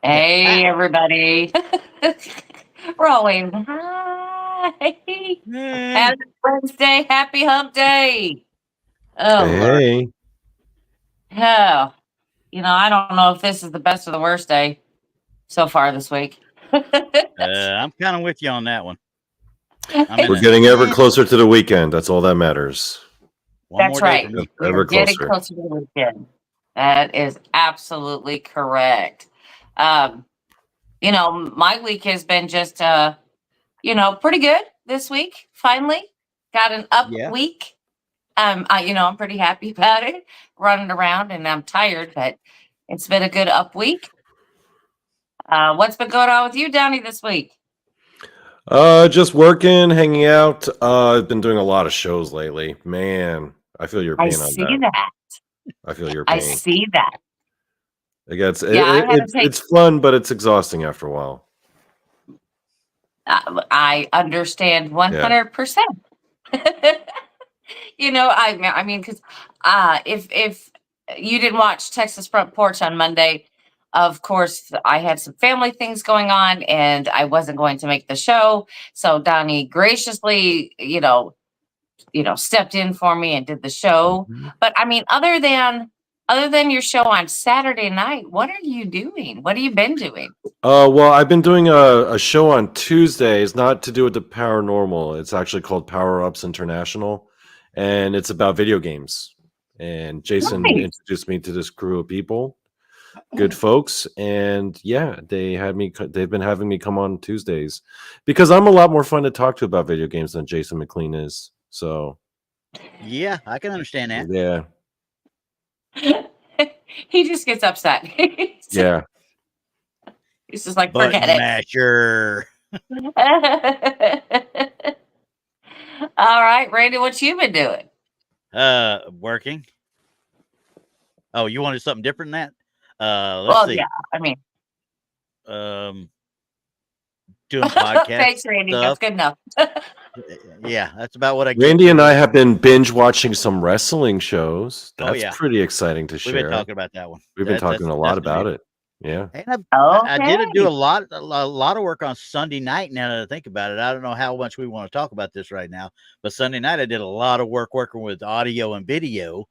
Hey, everybody. Rolling. Hi. Hey. Happy Wednesday. Happy hump day. Oh, Lord. Hey, Oh, I don't know if this is the best or the worst day so far this week. I'm kind of with you on that one. I'm in we're It's, it. getting ever closer to the weekend. That's all that matters. One that's more day for right. me. We are Ever getting closer. closer to the weekend. That is absolutely correct. Um, my week has been just pretty good this week. Finally got an up Yeah. week. I'm pretty happy about it. Running around and I'm tired, but it's been a good up week. What's been going on with you, Donny, this week? Just working, hanging out. I've been doing a lot of shows lately. Man, I feel your I pain on see that. that. I feel your I pain. see that. Yeah, I had to take. It's fun, but it's exhausting after a while. I understand Yeah. 100%. Because if you didn't watch Texas Front Porch on Monday, of course I had some family things going on, and I wasn't going to make the show. So Donnie graciously, stepped in for me and did the show. Mhm. But I mean, other than your show on Saturday night, what are you doing? What have you been doing? Well, I've been doing a show on Tuesdays, not to do with the paranormal. It's actually called Power Ups International, and it's about video games. And Jason Nice. introduced me to this crew of people, good folks, and yeah, they've been having me come on Tuesdays because I'm a lot more fun to talk to about video games than Jason McLean is. So Yeah, I can understand that. yeah, He just gets upset. yeah. He's just like, Button forget masher. it. All right, Randy, what you been doing? Working. Oh, you wanted something different than that? Let's Well, see. yeah, I mean, Doing podcast thanks, Randy. That's stuff. good enough. Yeah, that's about what I get. Randy and I have been binge watching some wrestling shows. Oh, That's yeah. pretty exciting to We've been share. talking about that one. We've been talking a lot That's about new. it. Yeah. And I did Okay. do a lot of work on Sunday night. Now that I think about it, I don't know how much we want to talk about this right now, but Sunday night I did a lot of work working with audio and video,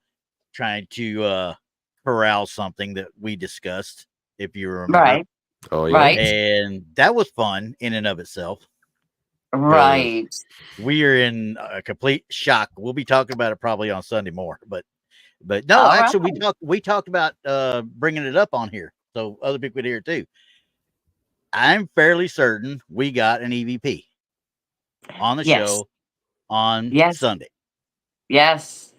trying to corral something that we discussed, if you remember. Right. Oh yeah. Right. And that was fun in and of itself. Right. We are in a complete shock. We'll be talking about it probably on Sunday more, but no, All actually right. we talked about bringing it up on here so other people could hear it too. I'm fairly certain we got an EVP on the Yes. show on Yes. Sunday. Yes.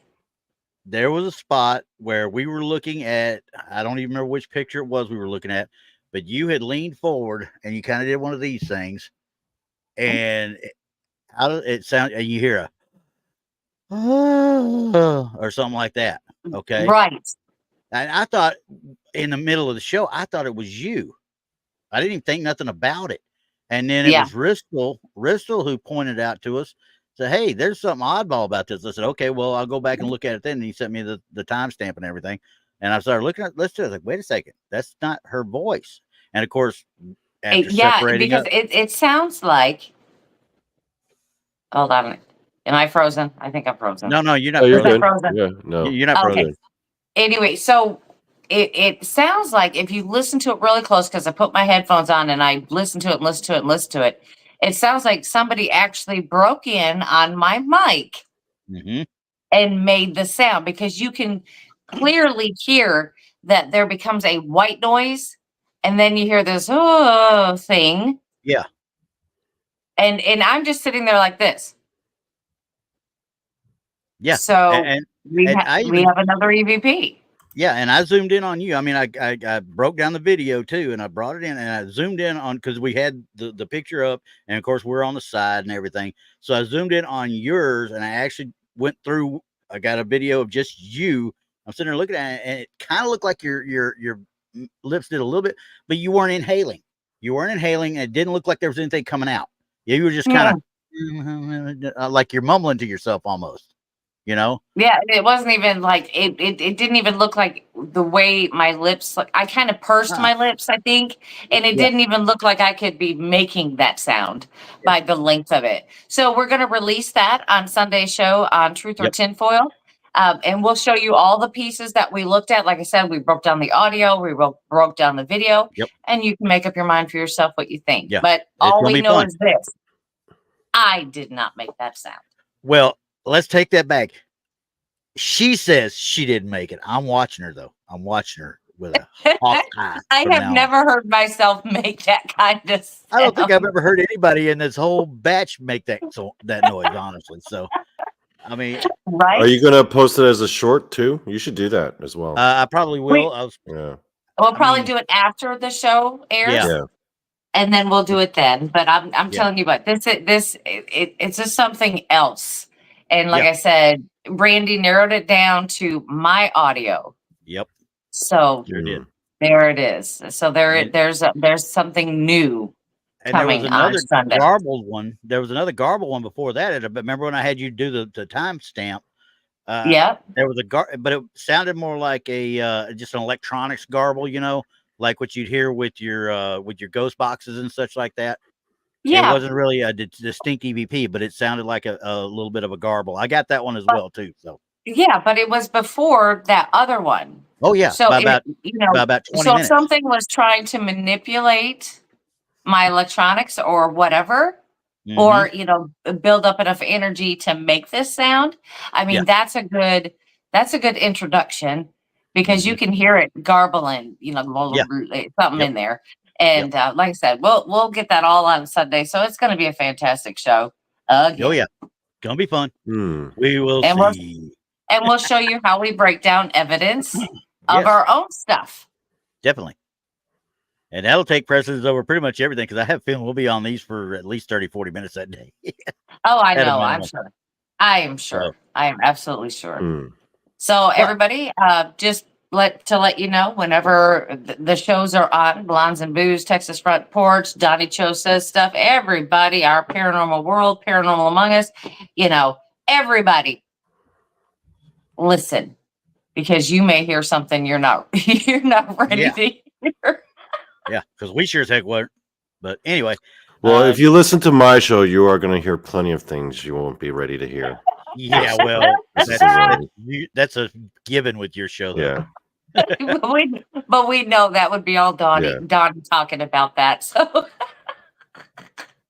There was a spot where we were looking at, I don't even remember which picture it was we were looking at, but you had leaned forward and you kind of did one of these things, and it sound, and you hear a or something like that. Okay. Right. And I thought in the middle of the show, I thought it was you. I didn't even think nothing about it. And then it Yeah. was Ristel who pointed out to us, said, hey, there's something oddball about this. I said, okay, well, I'll go back and look at it then. And he sent me the timestamp and everything. And I started looking at, let's do it. I was like, wait a second, that's not her voice. And of course, after Yeah, separating because up, it sounds like. Hold on. Am I frozen? I think I'm frozen. no, you're not Oh, you're frozen. good. Yeah, no. You're not Okay. frozen. Anyway, so it sounds like if you listen to it really close, because I put my headphones on and I listen to it and listen to it and listen to it, it sounds like somebody actually broke in on my mic Mm-hmm. and made the sound, because you can clearly hear that there becomes a white noise and then you hear this thing. Yeah. And I'm just sitting there like this. Yeah. So And we I we even, have another EVP. yeah, and I zoomed in on you. I mean, I broke down the video too, and I brought it in, and I zoomed in on, because we had the picture up, and of course we're on the side and everything. So I zoomed in on yours, and I actually went through. I got a video of just you. I'm sitting there looking at it, and it kind of looked like your lips did a little bit, but you weren't inhaling. You weren't inhaling, and it didn't look like there was anything coming out. Yeah, you were just kind of like you're mumbling to yourself almost. You know? Yeah, it wasn't even like it didn't even look like the way my lips look. I kind of pursed my lips, I think, and it didn't even look like I could be making that sound by the length of it. So we're going to release that on Sunday's show on Truth or Tinfoil. And we'll show you all the pieces that we looked at. Like I said, we broke down the audio, we broke down the video, and you can make up your mind for yourself what you think. But all we know is this. I did not make that sound. Well, let's take that back. She says she didn't make it. I'm watching her, though. I'm watching her with a hawk eye. I have never heard myself make that kind of sound. I don't think I've ever heard anybody in this whole batch make that noise, honestly. So, I mean, right? Are you going to post it as a short too? You should do that as well. I probably will. We'll probably do it after the show airs. Yeah. And then we'll do it then. But I'm telling you what, it's just something else. And like I said, Randy narrowed it down to my audio. Yep. So there it is. So there's something new. And there was another garbled one. There was another garbled one before that. Remember when I had you do the timestamp? There was but it sounded more like a just an electronics garble, you know, like what you'd hear with your ghost boxes and such like that. Yeah, it wasn't really a distinct EVP, but it sounded like a little bit of a garble. I got that one as well too. So but it was before that other one. Oh yeah, so by about 20 minutes. If something was trying to manipulate my electronics or whatever, or build up enough energy to make this sound. I mean, that's a good introduction because you can hear it garbling, something in there. And like I said, we'll get that all on Sunday. So it's going to be a fantastic show. Oh yeah, gonna be fun. We will see. We'll show you how we break down evidence of our own stuff. Definitely. And that'll take precedence over pretty much everything because I have a feeling we'll be on these for at least 30, 40 minutes that day. Oh, I know. I'm sure. I am sure. I am absolutely sure. So everybody, just let you know whenever the shows are on, Blondes and Booze, Texas Front Porch, Donnie Cho Says Stuff, everybody, our Paranormal World, Paranormal Among Us, everybody listen because you may hear something you're not ready to hear. Yeah, because we sure as heck weren't. But anyway. Well, if you listen to my show, you are going to hear plenty of things you won't be ready to hear. Yeah, well, that's a given with your show. Though. Yeah. but we know that would be all Donnie talking about that. So. All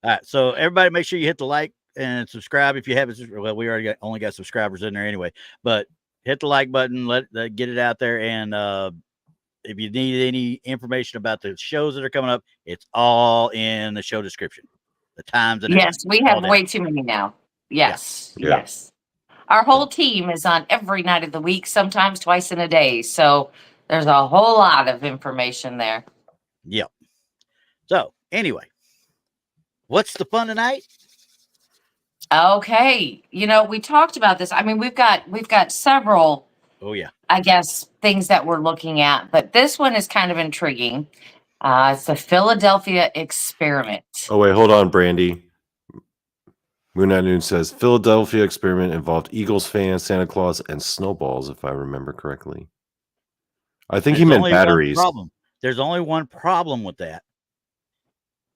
right, so everybody make sure you hit the like and subscribe if you haven't. Well, we already only got subscribers in there anyway. But hit the like button, let get it out there, and if you need any information about the shows that are coming up, it's all in the show description. The times and we have way too many now. Yes. Our whole team is on every night of the week, sometimes twice in a day. So there's a whole lot of information there. Yep. So anyway, what's the fun tonight? Okay. We talked about this. I mean, we've got several. Oh yeah. I guess things that we're looking at, but this one is kind of intriguing. It's the Philadelphia experiment. Oh wait, hold on, Brandi. Moon at Noon says Philadelphia experiment involved Eagles fans, Santa Claus, and snowballs, if I remember correctly. I think he meant batteries. There's only one problem with that.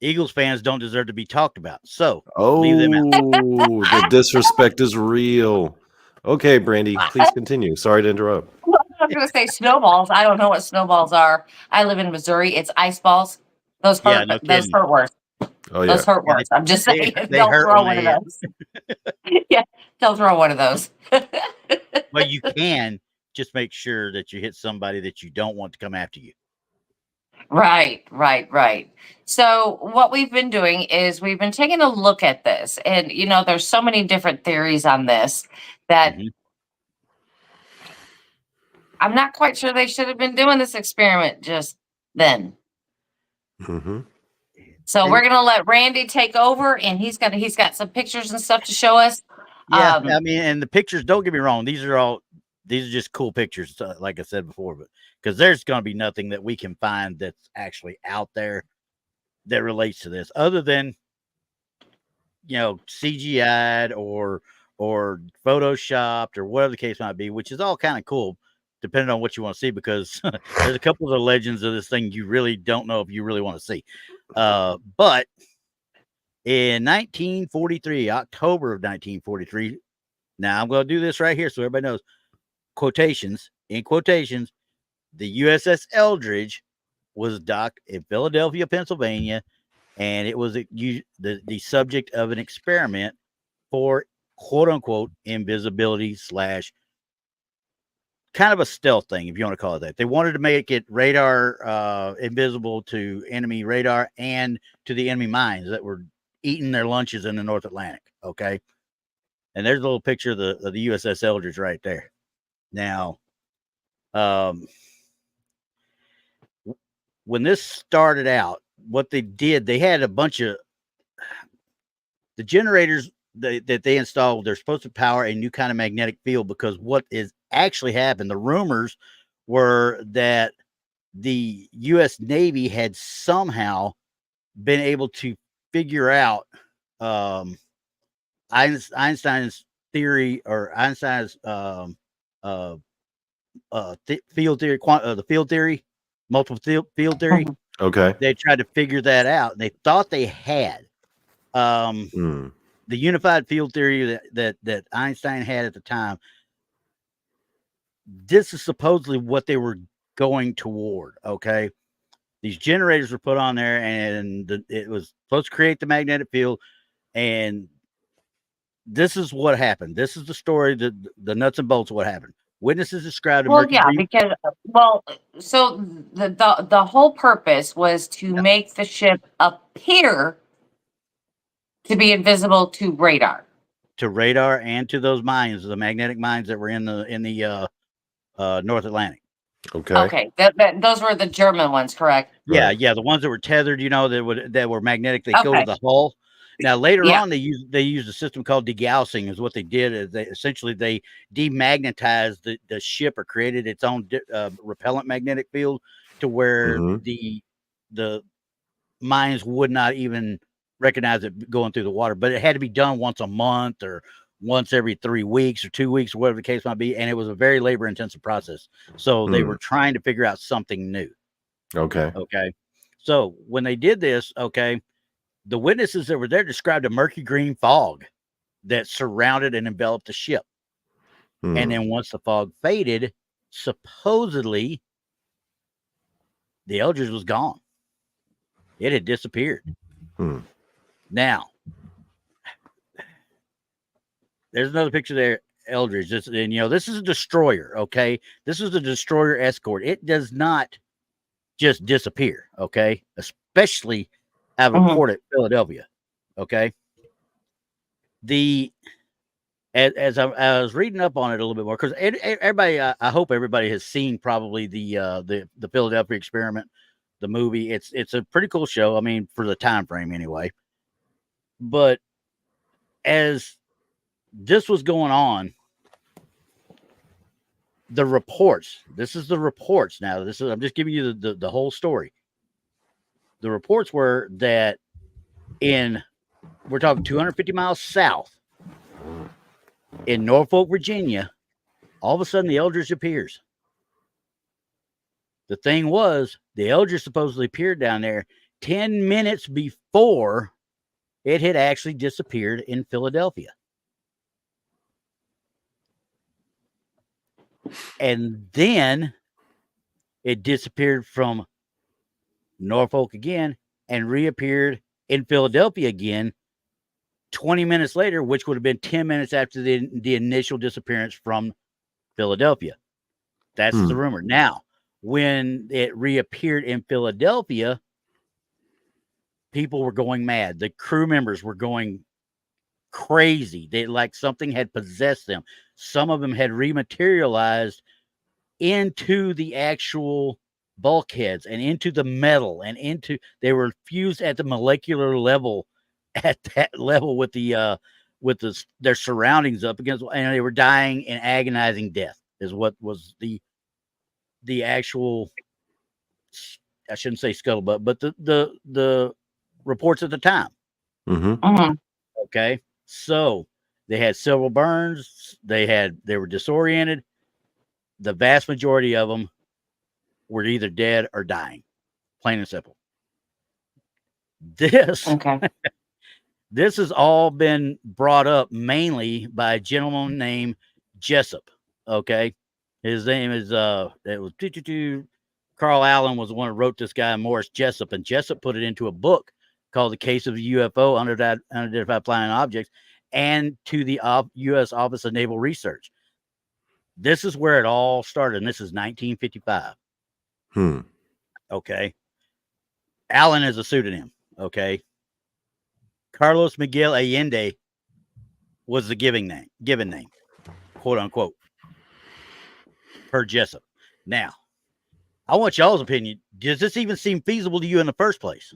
Eagles fans don't deserve to be talked about. So leave them out. The disrespect is real. Okay, Brandi, please continue. Sorry to interrupt. I was going to say snowballs. I don't know what snowballs are. I live in Missouri. It's ice balls. Those hurt. Those hurt worse. Oh yeah, those hurt worse. I'm just saying. Don't throw one of those. Don't throw one of those. Well, you can just make sure that you hit somebody that you don't want to come after you. Right. So what we've been doing is we've been taking a look at this, and there's so many different theories on this that I'm not quite sure they should have been doing this experiment just then. So we're gonna let Randy take over, and he's got some pictures and stuff to show us. Yeah, I mean, and the pictures. Don't get me wrong; these are just cool pictures, like I said before. But because there's going to be nothing that we can find that's actually out there that relates to this, other than CGI'd or photoshopped or whatever the case might be, which is all kind of cool. depending on what you want to see, because there's a couple of the legends of this thing you really don't know if you really want to see. But in 1943, October of 1943, now I'm going to do this right here so everybody knows, in quotations, the USS Eldridge was docked in Philadelphia, Pennsylvania, and it was the subject of an experiment for quote unquote invisibility / kind of a stealth thing, if you want to call it that. They wanted to make it radar invisible to enemy radar and to the enemy mines that were eating their lunches in the North Atlantic. Okay. And there's a little picture of the USS Eldridge right there. Now, when this started out, what they did, they had a bunch of the generators that they installed. They're supposed to power a new kind of magnetic field, because what is actually happened, the rumors were that the U.S. Navy had somehow been able to figure out Einstein's theory, or Einstein's field theory, the field theory, multiple field theory. Okay. They tried to figure that out, and they thought they had the unified field theory that Einstein had at the time. This is supposedly what they were going toward. Okay. These generators were put on there, and it was supposed to create the magnetic field. And this is what happened. This is the story, the nuts and bolts of what happened. Witnesses described so the whole purpose was to make the ship appear to be invisible to radar. To radar and to those mines, the magnetic mines that were in the North Atlantic. Okay. Those were the German ones, correct? Yeah, Right. yeah, the ones that were tethered, that were magnetic. They go to the hull. Now later on, they used a system called degaussing. Is what they did. Is they demagnetized the ship, or created its own repellent magnetic field, to where the mines would not even recognize it going through the water. But it had to be done once a month, or once every 3 weeks, or 2 weeks, or whatever the case might be. And it was a very labor intensive process. So they were trying to figure out something new. Okay. So when they did this, the witnesses that were there described a murky green fog that surrounded and enveloped the ship. And then once the fog faded, supposedly the Eldridge was gone. It had disappeared. Now, there's another picture there, Eldridge. This is a destroyer. Okay, this is a destroyer escort. It does not just disappear. Okay, especially out of port at Philadelphia. Okay, as I was reading up on it a little bit more, because everybody, I hope everybody has seen probably the Philadelphia Experiment, the movie. It's a pretty cool show. I mean, for the time frame anyway. But as this was going on, the reports. This is the reports. Now, I'm just giving you the whole story. The reports were that we're talking 250 miles south in Norfolk, Virginia, all of a sudden the Eldridge appears. The thing was, the Eldridge supposedly appeared down there 10 minutes before it had actually disappeared in Philadelphia. And then it disappeared from Norfolk again and reappeared in Philadelphia again 20 minutes later, which would have been 10 minutes after the initial disappearance from Philadelphia. That's the rumor. Now, when it reappeared in Philadelphia, people were going mad. The crew members were going crazy. They like something had possessed them. Some of them had rematerialized into the actual bulkheads and into the metal, and they were fused at the molecular level, at that level with their surroundings up against, and they were dying in agonizing death, is what was the actual, I shouldn't say scuttlebutt, but the reports at the time. Okay, so they had several burns. They were disoriented. the vast majority of them were either dead or dying, plain and simple. This has all been brought up mainly by a gentleman named Jessup. Okay, his name is it was Carl Allen was the one who wrote this guy, Morris Jessup, and Jessup put it into a book called The Case of the UFO, Unidentified Flying Objects, and to the U.S. Office of Naval Research. This is where it all started, and this is 1955. Okay. Allen is a pseudonym. Okay. Carlos Miguel Allende was the given name, quote unquote, per Jessup. Now, I want y'all's opinion. Does this even seem feasible to you in the first place?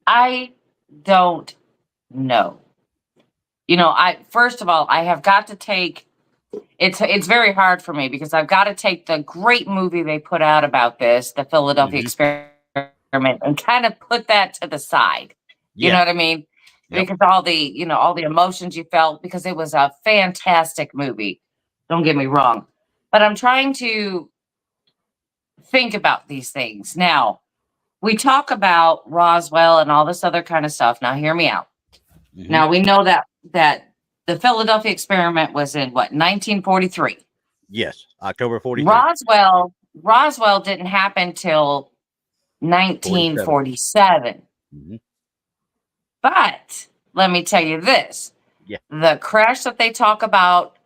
I don't know. First of all, I have got to take it's very hard for me because I've got to take the great movie they put out about this, the Philadelphia Experiment, and kind of put that to the side. You know what I mean? Yep. Because all the emotions you felt, because it was a fantastic movie. Don't get me wrong. But I'm trying to think about these things. Now, we talk about Roswell and all this other kind of stuff. Now, hear me out. Now, we know that the Philadelphia Experiment was in, 1943? Yes, October 43. Roswell didn't happen till 1947. But let me tell you this. The crash that they talk about,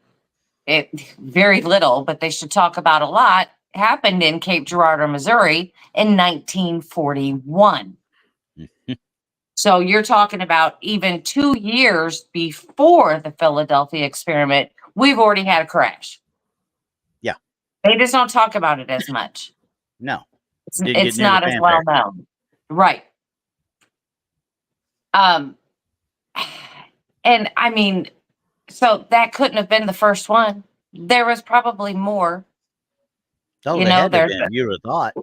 it very little, but they should talk about a lot, happened in Cape Girardeau, Missouri in 1941. So you're talking about even 2 years before the Philadelphia Experiment, we've already had a crash. Yeah. They just don't talk about it as much. No. It's not as well known. Right. And I mean, so that couldn't have been the first one. There was probably more. Oh, you know, you would have thought.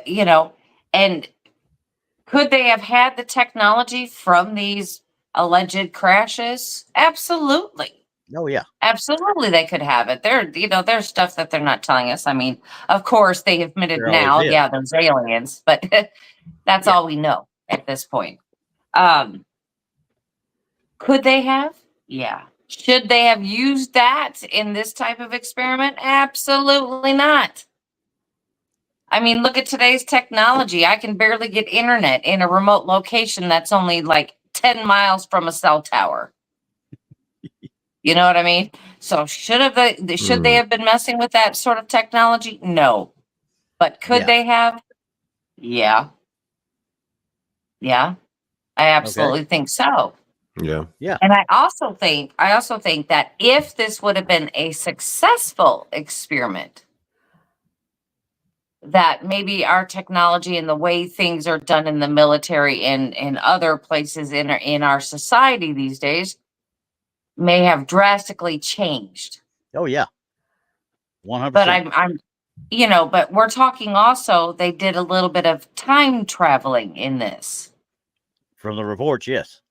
Yeah, and could they have had the technology from these alleged crashes? Absolutely. Oh, yeah. Absolutely, they could have it. There's stuff that they're not telling us. I mean, of course, they admitted now, there's aliens, but that's all we know at this point. Could they have? Yeah. Should they have used that in this type of experiment? Absolutely not. I mean, look at today's technology. I can barely get internet in a remote location that's only like 10 miles from a cell tower. You know what I mean? So should they have been messing with that sort of technology? No. But could they have? Yeah. Yeah. I absolutely think so. Yeah. Yeah. And I also think that if this would have been a successful experiment, that maybe our technology and the way things are done in the military and in other places in our society these days may have drastically changed. Oh yeah. 100%. But but we're talking also, they did a little bit of time traveling in this. From the reports, yes.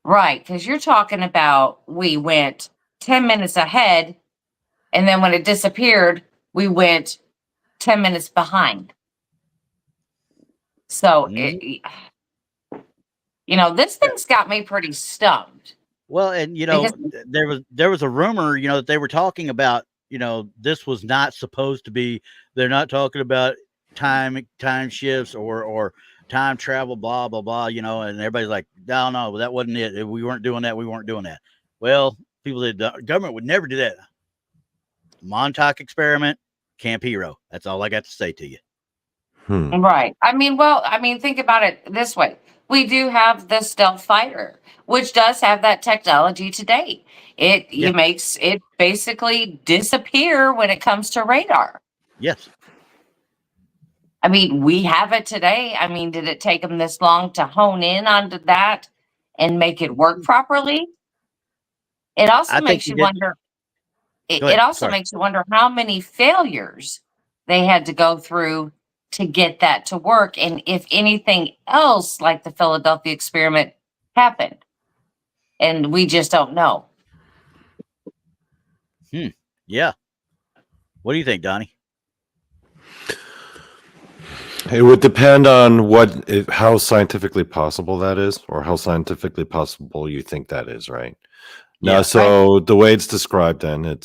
Right, because you're talking about we went 10 minutes ahead, and then when it disappeared, we went 10 minutes behind. So, this thing's got me pretty stumped. Well, and, there was a rumor, that they were talking about, this was not supposed to be, they're not talking about time shifts or time travel, blah, blah, blah, and everybody's like, no, that wasn't it. We weren't doing that. Well, the government would never do that. Montauk experiment, Camp Hero. That's all I got to say to you. Right. I mean, think about it this way. We do have the stealth fighter, which does have that technology today. It makes it basically disappear when it comes to radar. Yes. I mean, we have it today. I mean, did it take them this long to hone in onto that and make it work properly? It also makes you wonder. It also makes you wonder how many failures they had to go through to get that to work, and if anything else like the Philadelphia Experiment happened. And we just don't know. Yeah. What do you think, Donnie? It would depend on how scientifically possible that is, or how scientifically possible you think that is, right? Now, Yeah. so the way it's described, then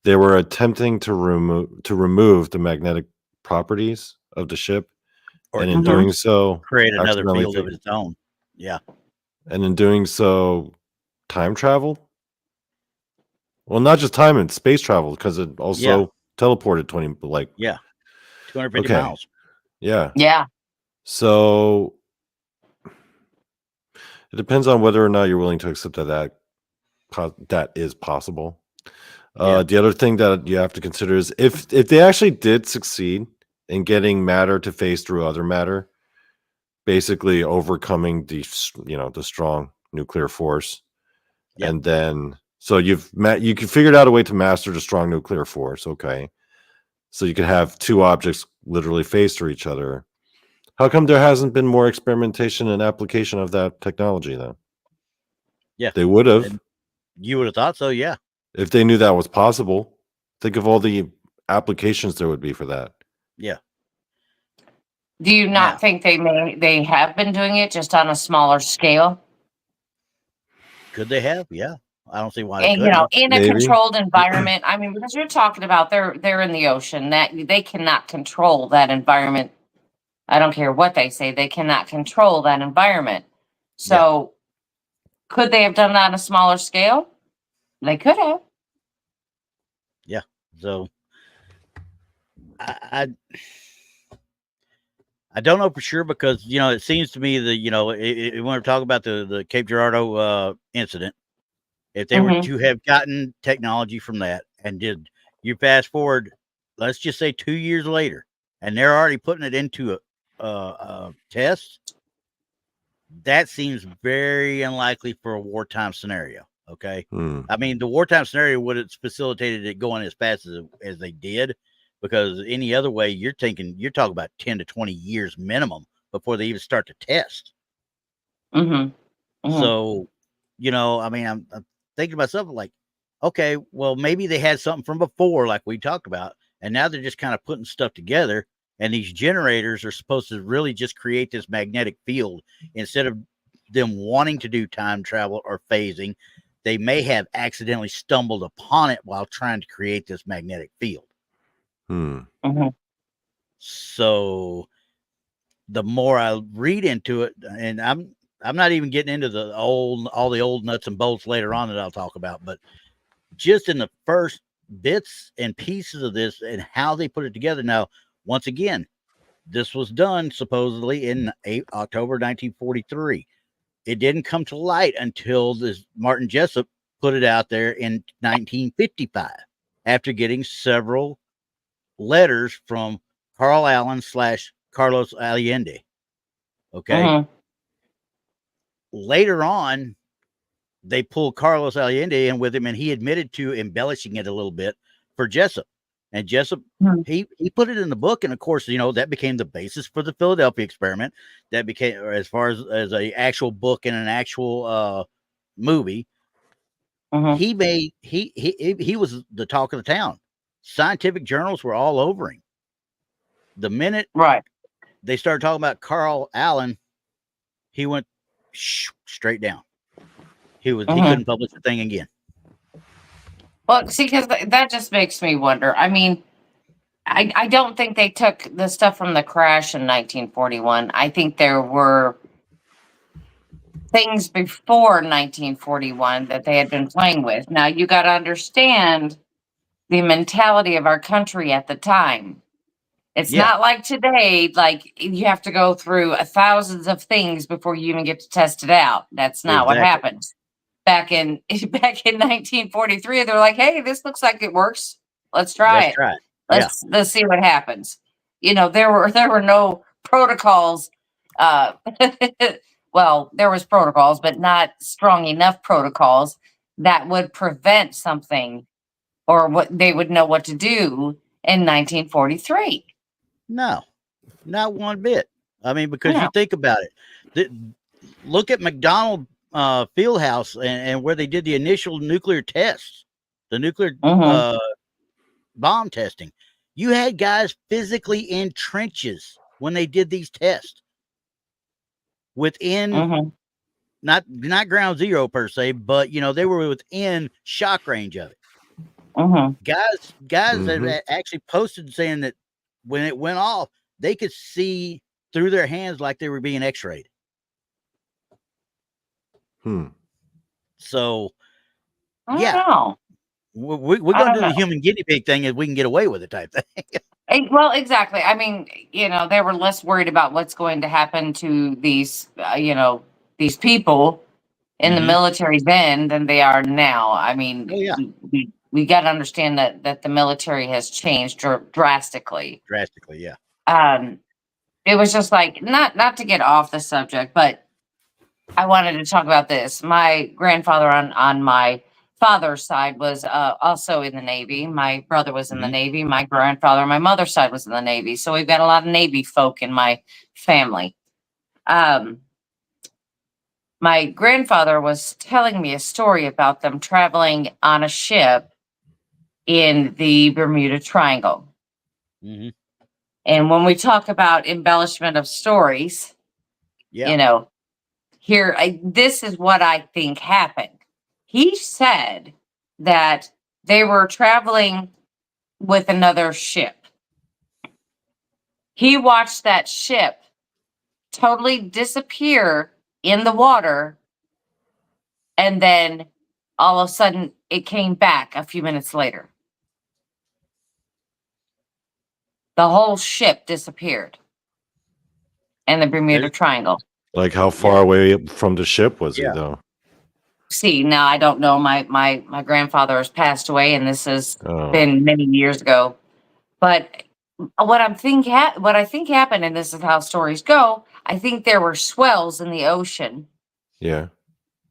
they were attempting to remove the magnetic properties of the ship, Or and in Mhm. doing so, create another accidentally field of its own. Yeah. and in doing so, time travel. Well, not just time and space travel, because it also teleported 20, like, Yeah. 250 okay, miles. yeah. Yeah. So it depends on whether or not you're willing to accept that is possible. Yeah. The other thing that you have to consider is if they actually did succeed in getting matter to phase through other matter, basically overcoming the strong nuclear force, Yep. and then so you figured out a way to master the strong nuclear force. Okay, so you could have two objects literally phase through each other. How come there hasn't been more experimentation and application of that technology then? Yeah. They would have. And you would have thought so. Yeah. If they knew that was possible. Think of all the applications there would be for that. Yeah. Do you not Now, think they have been doing it just on a smaller scale? could they have? Yeah. I don't see why they And couldn't. in a Maybe. controlled environment. I mean, because you're talking about they're in the ocean, that they cannot control that environment. I don't care what they say, they cannot control that environment. So could they have done that on a smaller scale? They could have. Yeah. So I don't know for sure because it seems to me that when we're talking about the Cape Girardeau incident, if they were Mhm. to have gotten technology from that and did you fast forward, let's just say 2 years later, and they're already putting it into a test, that seems very unlikely for a wartime scenario. Okay. I mean, the wartime scenario would have facilitated it going as fast as they did, because any other way, you're talking about 10 to 20 years minimum before they even start to test. Mhm. Mhm. So, I mean, I'm thinking to myself, like, okay, well, maybe they had something from before, like we talked about, and now they're just kind of putting stuff together. And these generators are supposed to really just create this magnetic field instead of them wanting to do time travel or phasing. They may have accidentally stumbled upon it while trying to create this magnetic field. Mhm. So the more I read into it, and I'm not even getting into all the old nuts and bolts later on that I'll talk about, but just in the first bits and pieces of this and how they put it together. Now, once again, this was done supposedly in October 1943. It didn't come to light until this Martin Jessup put it out there in 1955 after getting several letters from Carl Allen / Carlos Allende. Okay. Mhm. Later on, they pulled Carlos Allende in with him, and he admitted to embellishing it a little bit for Jessup. And Jessup, Mhm. he put it in the book, and of course, that became the basis for the Philadelphia experiment. That became, as far as a actual book and an actual movie. Mhm. He was the talk of the town. Scientific journals were all over him. The minute Right. they started talking about Carl Allen, he went straight down. He Mhm. couldn't publish the thing again. Well, see, because that just makes me wonder. I mean, I don't think they took the stuff from the crash in 1941. I think there were things before 1941 that they had been playing with. Now, you got to understand the mentality of our country at the time. It's Yeah. not like today, like you have to go through thousands of things before you even get to test it out. That's not what Exactly. happens. Back in 1943, they're like, "Hey, this looks like it works. Let's try Let's it. try it. Let's see what happens." There were no protocols. Uh, well, there was protocols, but not strong enough protocols that would prevent something, or what they would know what to do in 1943. No, not one bit. I mean, because you No. think about it, look at McDonald Fieldhouse and where they did the initial nuclear tests, the nuclear bomb testing. You had guys physically in trenches when they did these tests within not ground zero per se, but they were within shock range of it. Guys that actually posted saying that when it went off, they could see through their hands like they were being x-rayed. So yeah, we're going to do the human guinea pig thing if we can get away with it type thing. Well, exactly. I mean, they were less worried about what's going to happen to these, these people in the military then than they are now. I mean, we got to understand that the military has changed drastically. Drastically, yeah. It was just like, not to get off the subject, but I wanted to talk about this. My grandfather on my father's side was also in the Navy. My brother was in the Navy. My grandfather on my mother's side was in the Navy. So we've got a lot of Navy folk in my family. My grandfather was telling me a story about them traveling on a ship in the Bermuda Triangle. And when we talk about embellishment of stories, this is what I think happened. He said that they were traveling with another ship. He watched that ship totally disappear in the water, and then all of a sudden it came back a few minutes later. The whole ship disappeared in the Bermuda Triangle. Like how far away from the ship was he though? See, now I don't know. My grandfather has passed away, and this has been many years ago. But what I think happened, and this is how stories go, I think there were swells in the ocean. Yeah.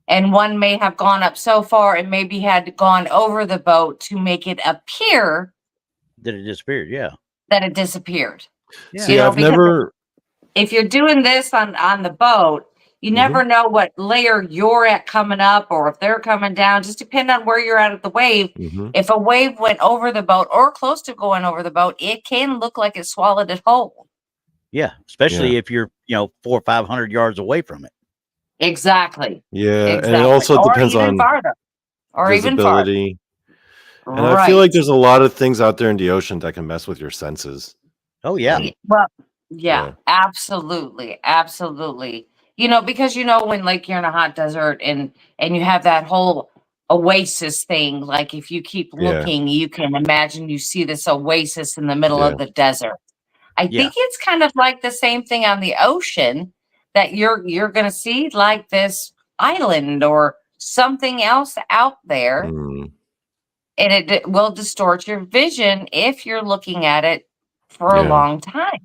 And one may have gone up so far and maybe had gone over the boat to make it appear that it disappeared. Yeah. That it disappeared. Yeah. See, I've never. If you're doing this on the boat, you never know what layer you're at coming up or if they're coming down. Just depend on where you're at the wave. If a wave went over the boat or close to going over the boat, it can look like it swallowed it whole. Yeah, especially if you're 400 or 500 yards away from it. Exactly. Yeah, exactly. And it also depends on farther, or visibility. Even farther. And I feel like there's a lot of things out there in the ocean that can mess with your senses. Oh yeah. Well, yeah. Absolutely. Because when like you're in a hot desert and you have that whole oasis thing, like if you keep looking, you can imagine you see this oasis in the middle of the desert. I think it's kind of like the same thing on the ocean, that you're going to see like this island or something else out there. And it will distort your vision if you're looking at it for a long time.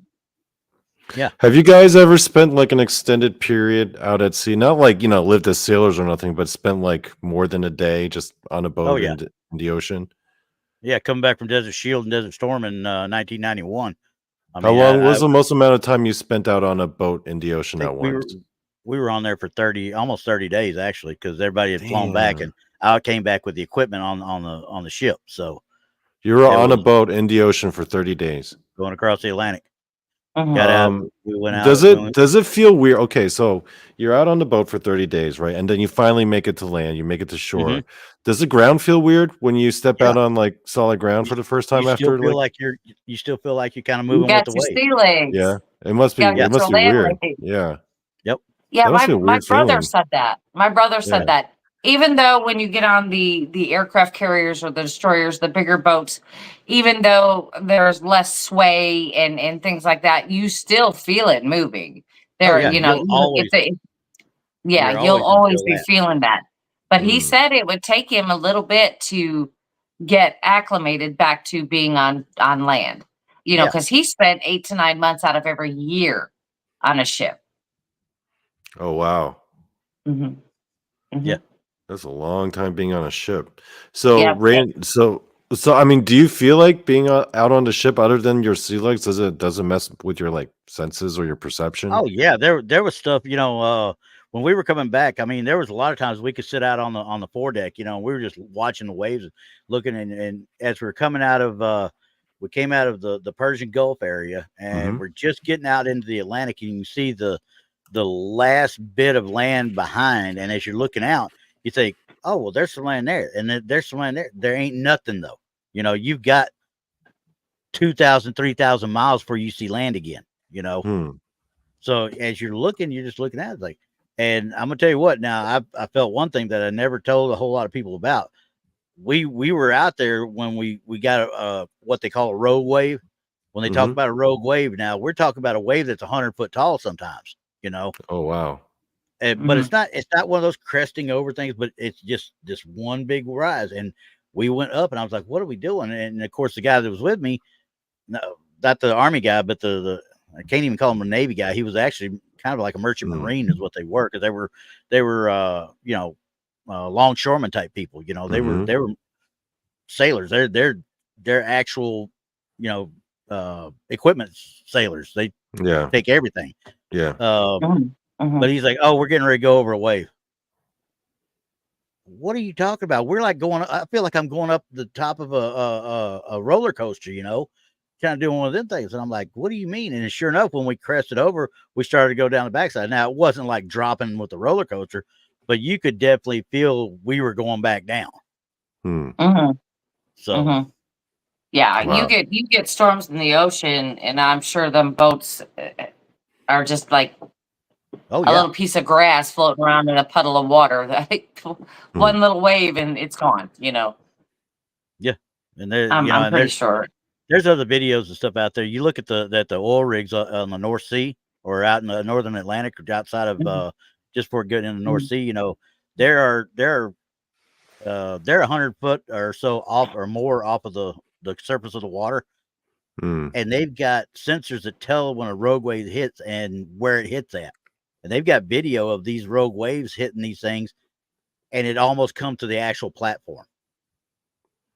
Yeah. Have you guys ever spent like an extended period out at sea? Not like, lived as sailors or nothing, but spent like more than a day just on a boat in the ocean? Yeah. Coming back from Desert Shield and Desert Storm in 1991. How long was the most amount of time you spent out on a boat in the ocean at once? We were on there for almost 30 days actually, because everybody had flown back, and I came back with the equipment on the ship. So you were on a boat in the ocean for 30 days, going across the Atlantic. Got out, we went out. Does it feel weird? Okay, so you're out on the boat for 30 days, right? And then you finally make it to land. You make it to shore. Does the ground feel weird when you step out on like solid ground for the first time? You still feel like you're kind of moving with the wave. Sea legs. Yeah, it must be. It must be weird. Yeah. Yep. Yeah, my brother said that. My brother said that. Even though when you get on the aircraft carriers or the destroyers, the bigger boats, even though there's less sway and things like that, you still feel it moving. You'll always be feeling that. But he said it would take him a little bit to get acclimated back to being on land. Because he spent 8 to 9 months out of every year on a ship. Oh wow. Yeah. That's a long time being on a ship. So, so I mean, do you feel like being out on the ship, other than your sea legs, does it mess with your like senses or your perception? Oh yeah, there was stuff. When when we were coming back, I mean, there was a lot of times we could sit out on the foredeck, you know, and we were just watching the waves and looking, and as we were coming out of we came out of the Persian Gulf area, and we're just getting out into the Atlantic, and you can see the last bit of land behind, and as you're looking out, you think, oh, well, there's some land there, and then there's some land there. There ain't nothing though. You know, you've got 2,000, 3,000 miles before you see land again, you know. So as you're looking, you're just looking at it like, and I'm gonna tell you what, now I felt one thing that I never told a whole lot of people about. We were out there when we got what they call a rogue wave. When they talk about a rogue wave, now we're talking about a wave that's 100 foot tall sometimes, you know. Oh wow. But it's not one of those cresting over things, but it's just this one big rise. And we went up, and I was like, what are we doing? And of course the guy that was with me, no, not the Army guy, but the I can't even call him a Navy guy. He was actually kind of like a merchant marine is what they were, because they were you know, longshoreman type people, you know. They were sailors. They're actual, you know, equipment sailors. They take everything. But he's like, oh, we're getting ready to go over a wave. What are you talking about? We're like going, I feel like I'm going up the top of a roller coaster, you know, kind of doing one of them things. And I'm like, what do you mean? And sure enough, when we crested over, we started to go down the backside. Now, it wasn't like dropping with the roller coaster, but you could definitely feel we were going back down. So, yeah, wow. you get storms in the ocean, and I'm sure them boats are just like a little piece of grass floating around in a puddle of water. Like one little wave and it's gone, you know. Yeah, and there, I'm pretty sure there's other videos and stuff out there. You look at the oil rigs on the North Sea or out in the Northern Atlantic or outside of just before getting in the North Sea. You know, they're 100 foot or so off or more off of the surface of the water, and they've got sensors that tell when a rogue wave hits and where it hits at. And they've got video of these rogue waves hitting these things, and it almost comes to the actual platform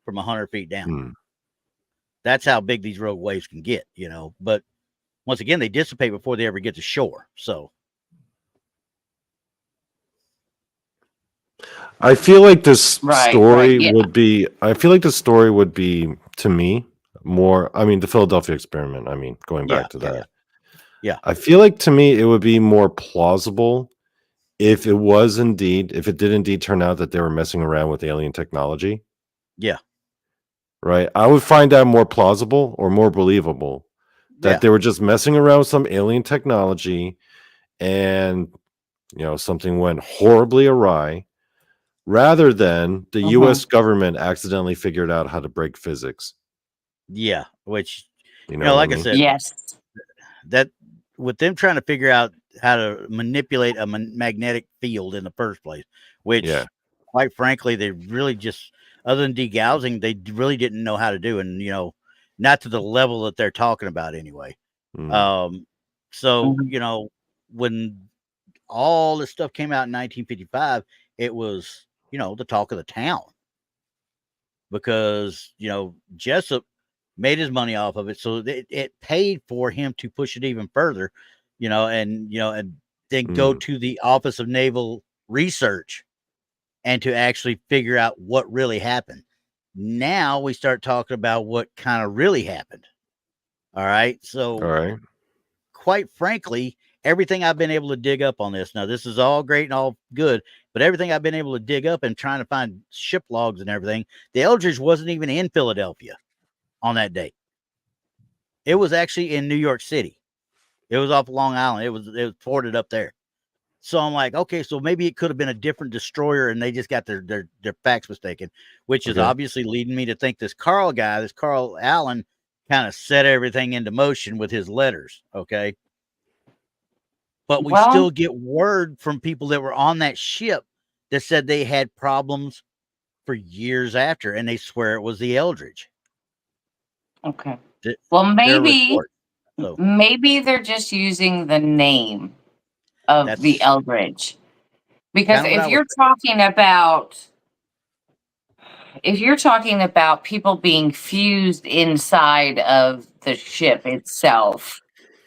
from 100 feet down. That's how big these rogue waves can get, you know. But once again, they dissipate before they ever get to shore. So I feel like this story would be, I feel like the story would be, to me, more, I mean, the Philadelphia experiment. I mean, going back to that. Yeah. I feel like to me it would be more plausible if it did indeed turn out that they were messing around with alien technology. Yeah. Right. I would find that more plausible or more believable that they were just messing around with some alien technology and, you know, something went horribly awry, rather than the US government accidentally figured out how to break physics. Yeah. Which, you know like I said, yes, that with them trying to figure out how to manipulate a magnetic field in the first place, which quite frankly, they really just, other than degaussing, they really didn't know how to do. And, you know, not to the level that they're talking about anyway. So, you know, when all this stuff came out in 1955, it was, you know, the talk of the town, because, you know, Jessup made his money off of it, so it paid for him to push it even further, you know, and then go to the Office of Naval Research and to actually figure out what really happened. Now we start talking about what kind of really happened. All right. So, quite frankly, everything I've been able to dig up on this, now this is all great and all good, but everything I've been able to dig up and trying to find ship logs and everything, the Eldridge wasn't even in Philadelphia on that date. It was actually in New York City. It was off Long Island. It was ported up there. So I'm like, okay, so maybe it could have been a different destroyer and they just got their facts mistaken, which is obviously leading me to think this Carl Allen, kind of set everything into motion with his letters. Okay. But we still get word from people that were on that ship that said they had problems for years after, and they swear it was the Eldridge. Okay. Well, maybe they're just using the name of the Eldridge, because if you're talking about people being fused inside of the ship itself,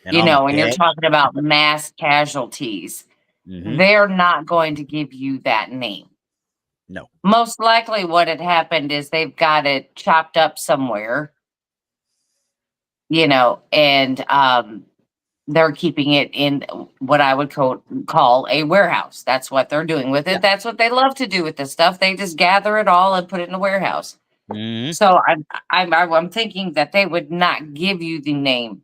and you know, and you're talking about mass casualties, they're not going to give you that name. No. Most likely what had happened is they've got it chopped up somewhere, and they're keeping it in what I would call a warehouse. That's what they're doing with it. Yeah. That's what they love to do with this stuff. They just gather it all and put it in a warehouse. So I'm thinking that they would not give you the name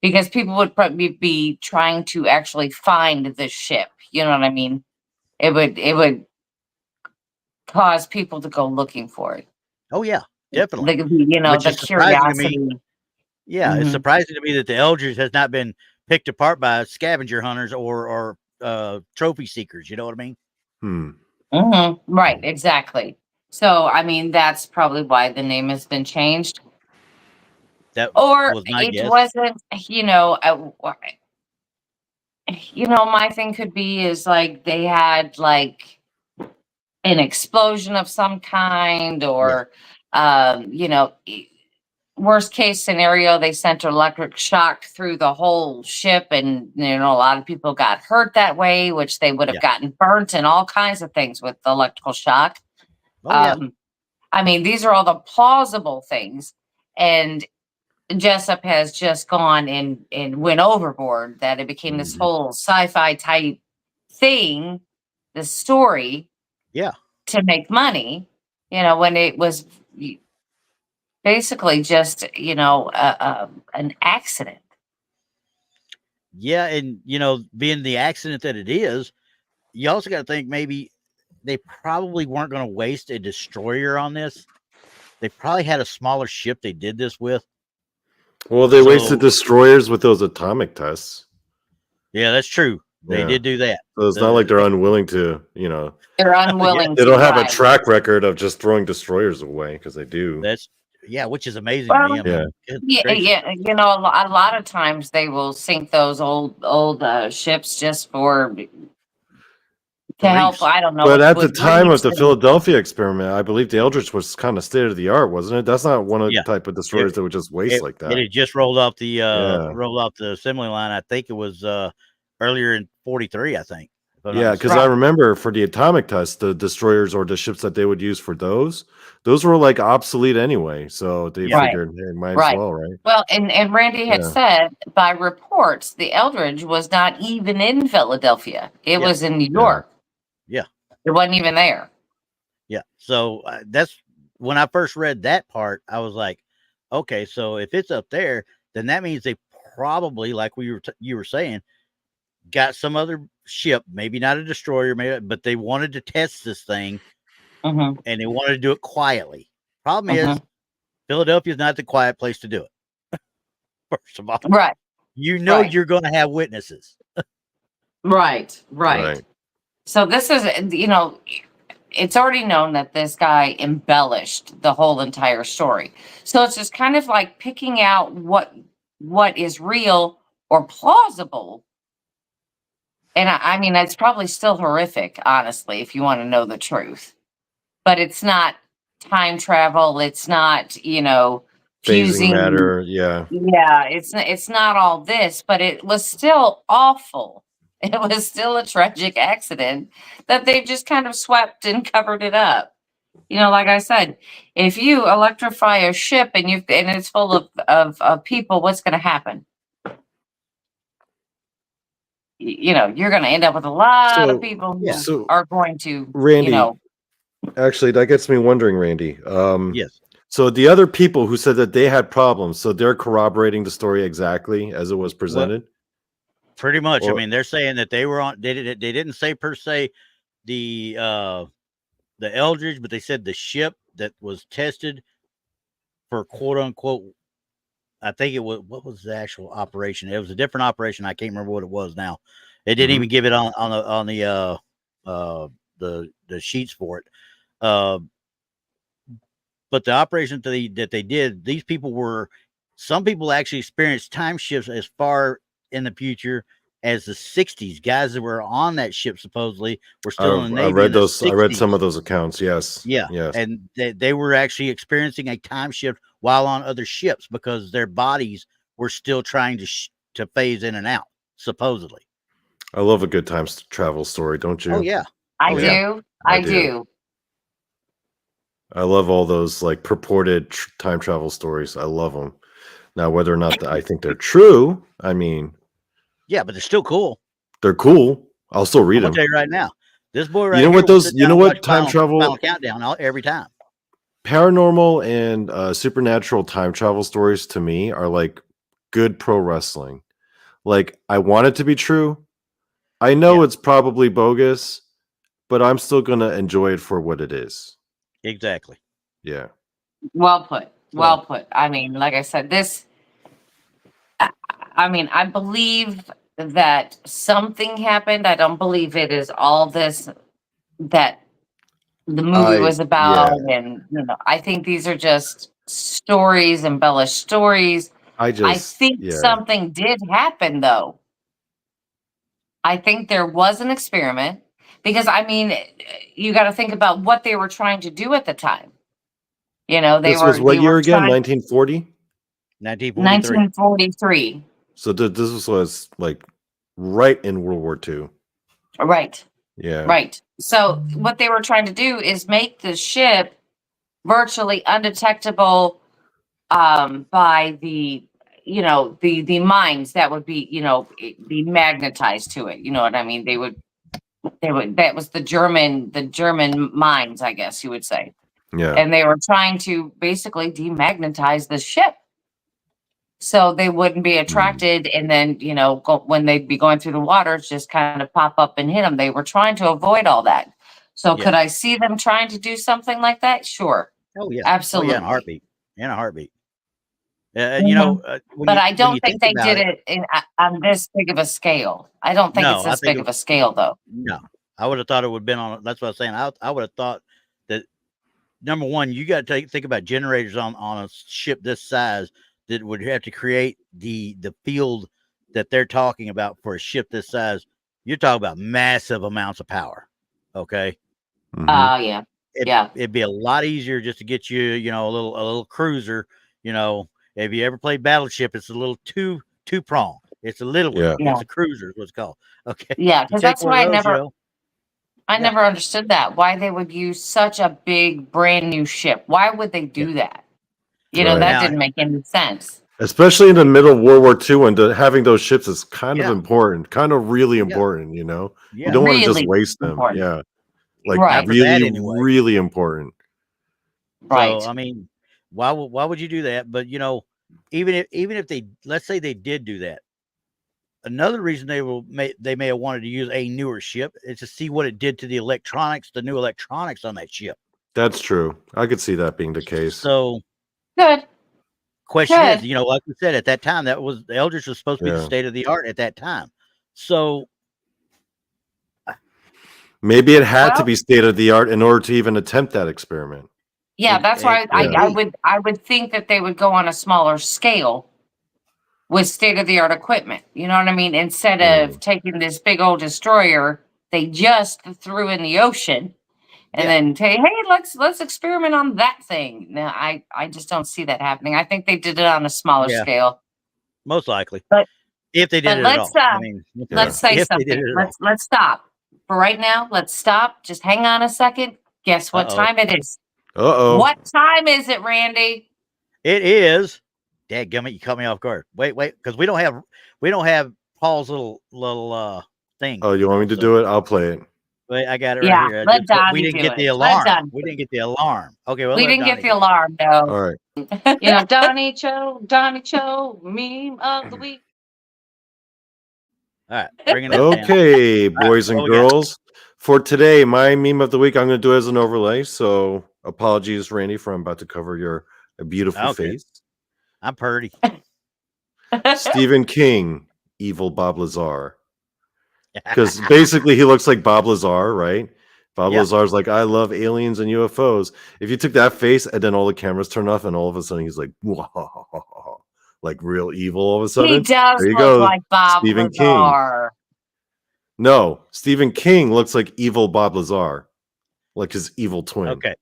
because people would probably be trying to actually find the ship. You know what I mean? It would cause people to go looking for it. Oh yeah, definitely. The curiosity. Yeah, it's surprising to me that the Eldridge has not been picked apart by scavenger hunters or trophy seekers. You know what I mean? Right, exactly. So, I mean, that's probably why the name has been changed. Or it wasn't, my thing could be is like they had like an explosion of some kind, or worst case scenario, they sent electric shock through the whole ship, and a lot of people got hurt that way, which they would have gotten burnt and all kinds of things with the electrical shock. I mean, these are all the plausible things, and Jessup has just gone and went overboard, that it became this whole sci-fi type thing, the story, to make money, when it was basically just an accident. Yeah, and being the accident that it is, you also got to think maybe they probably weren't going to waste a destroyer on this. They probably had a smaller ship they did this with. Well, they wasted destroyers with those atomic tests. Yeah, that's true. They did do that. So it's not like they're unwilling to, They're unwilling. They don't have a track record of just throwing destroyers away, because they do. Which is amazing to me. A lot of times they will sink those old ships just to help. I don't know. But at the time of the Philadelphia experiment, I believe the Eldridge was kind of state of the art, wasn't it? That's not one of the type of destroyers that would just waste like that. It had just rolled off the assembly line. I think it was earlier in 43. I think. Yeah, because I remember for the atomic test, the destroyers or the ships that they would use for those were like obsolete anyway. So they figured, hey, might as well, right? Well, and Randy had said by reports, the Eldridge was not even in Philadelphia. It was in New York. Yeah. It wasn't even there. Yeah. So that's when I first read that part, I was like, okay, so if it's up there, then that means they probably, like you were saying, got some other ship, maybe not a destroyer, but they wanted to test this thing, and they wanted to do it quietly. Problem is, Philadelphia is not the quiet place to do it. First of all, right? You're going to have witnesses. Right. So this is, it's already known that this guy embellished the whole entire story. So it's just kind of like picking out what is real or plausible. And I mean, it's probably still horrific, honestly, if you want to know the truth. But it's not time travel. It's not, phasing matter. Yeah. Yeah, it's not all this, but it was still awful. It was still a tragic accident that they just kind of swept and covered it up. Like I said, if you electrify a ship and it's full of people, what's going to happen? You're going to end up with a lot of people who are going to, Randy, actually, that gets me wondering, Randy. Yes. So the other people who said that they had problems, so they're corroborating the story exactly as it was presented? Well, pretty much. I mean, they're saying that they were on. They didn't say per se the Eldridge, but they said the ship that was tested for quote unquote. I think it was, what was the actual operation? It was a different operation. I can't remember what it was now. It didn't even give it on the sheets for it. But the operation that they did, some people actually experienced time shifts as far in the future as the 60s. Guys that were on that ship supposedly were still in the Navy. I read some of those accounts. Yes. Yeah. Yes. And they were actually experiencing a time shift while on other ships because their bodies were still trying to phase in and out, supposedly. I love a good time travel story, don't you? Oh yeah. I Oh, do. yeah. I I do. do. I love all those like purported time travel stories. I love them. Now, whether or not I think they're true, I mean, Yeah, but they're still cool. they're cool. I'll still I'm read gonna them. tell you right now. This boy right You know here what will those? sit You down know and watch what time travel, Final Countdown every time. paranormal, and supernatural time travel stories to me are like good pro wrestling. Like I want it to be true. I know Yeah. it's probably bogus, but I'm still gonna enjoy it for what it is. Exactly. Yeah. Well put. So Well put. I mean, like I said, I mean, I believe that something happened. I don't believe it is all this that the movie was Yeah. about. And, I think these are just stories, embellished stories. I think Yeah. something did happen, though. I think there was an experiment because, I mean, you got to think about what they were trying to do at the time. This was what They year were again? trying 1940. 1943. 1943. So this was like right in World War II. Right. Yeah. Right. So what they were trying to do is make the ship virtually undetectable by the mines that would be magnetized to it. You know what I mean? They would that was the German mines, I guess you would say. Yeah. And they were trying to basically demagnetize the ship so they wouldn't be attracted, and then when they'd be going through the waters, just kind of pop up and hit them. They were trying to avoid all that. So Yeah. could I see them trying to do something like that? Sure. Oh yeah. Absolutely. Oh yeah. In a heartbeat. In a heartbeat. And Mhm. But I don't think they did it, it on this big of a scale. I don't think it's no, I this think big of a scale, though. no. I would have thought it would have been on. That's what I was saying. I would have thought that number one, you got to think about generators on a ship this size that would have to create the field that they're talking about for a ship this size. You're talking about massive amounts of power. Okay. Mhm. Yeah. It, Yeah. It'd be a lot easier just to get you, a little cruiser. If you ever played Battleship, it's a little two prong. It's a little one. Yeah. Yeah. It's a cruiser, is what's called. Okay. Yeah, You because take that's one why of I those, never I Yeah. never understood that. Why they would use such a big brand new ship. Why would they do that? Right. That Now, didn't make any sense. Especially in the middle of World War II, and having those ships is kind of Yeah. important, kind of really Yeah. important. You Yeah. don't want to just Really waste them. important. Yeah, like Right. Not for that really, anyway. really important. Right. So I mean, why would you do that? But even if they, let's say they did do that, another reason they may have wanted to use a newer ship is to see what it did to the new electronics on that ship. That's true. I could see that being the case. So Good. question is, Good. like we said at that time, that was the Eldridge was supposed to be the Yeah. state of the art at that time. So Maybe it had to Well- be state of the art in order to even attempt that experiment. Yeah, that's why I Yeah. would think that they would go on a smaller scale with state of the art equipment. You know what I mean? Instead of taking this big old destroyer they just threw in the ocean and Yeah. then say, hey, let's experiment on that thing. No, I just don't see that happening. I think they did it on a smaller Yeah. scale. most likely, But- if they did but it at let's, all, I mean, Let's say if they did something. it at all. Let's stop. For right now, let's stop. Just hang on a second. Guess what Uh-oh. time it is? Uh-oh. What time is it, Randy? It is. Dadgummit, you caught me off guard. Wait, because we don't have Paul's little thing. Oh, you want me to do it? I'll play it. Wait, I got it Yeah, right here. let Donnie we didn't do get it. the Let alarm. Donnie We do didn't get the alarm. Okay, well, We let didn't Donnie get the do it. alarm though. All right. Donnie Cho, meme of the week. All right, bringing it down. Okay, boys and what we got? girls. For today, my meme of the week, I'm going to do it as an overlay. So apologies, Randy, for I'm about to cover your beautiful Okay. face. I'm purdy. Stephen King, evil Bob Lazar. Because basically he looks like Bob Lazar, right? Bob Yeah. Lazar's like, I love aliens and UFOs. If you took that face and then all the cameras turned off and all of a sudden he's like, like real evil all of a sudden. He does There you look go, like Bob Stephen Lazar. No, Stephen King looks like evil Bob Lazar, like his evil twin. Okay.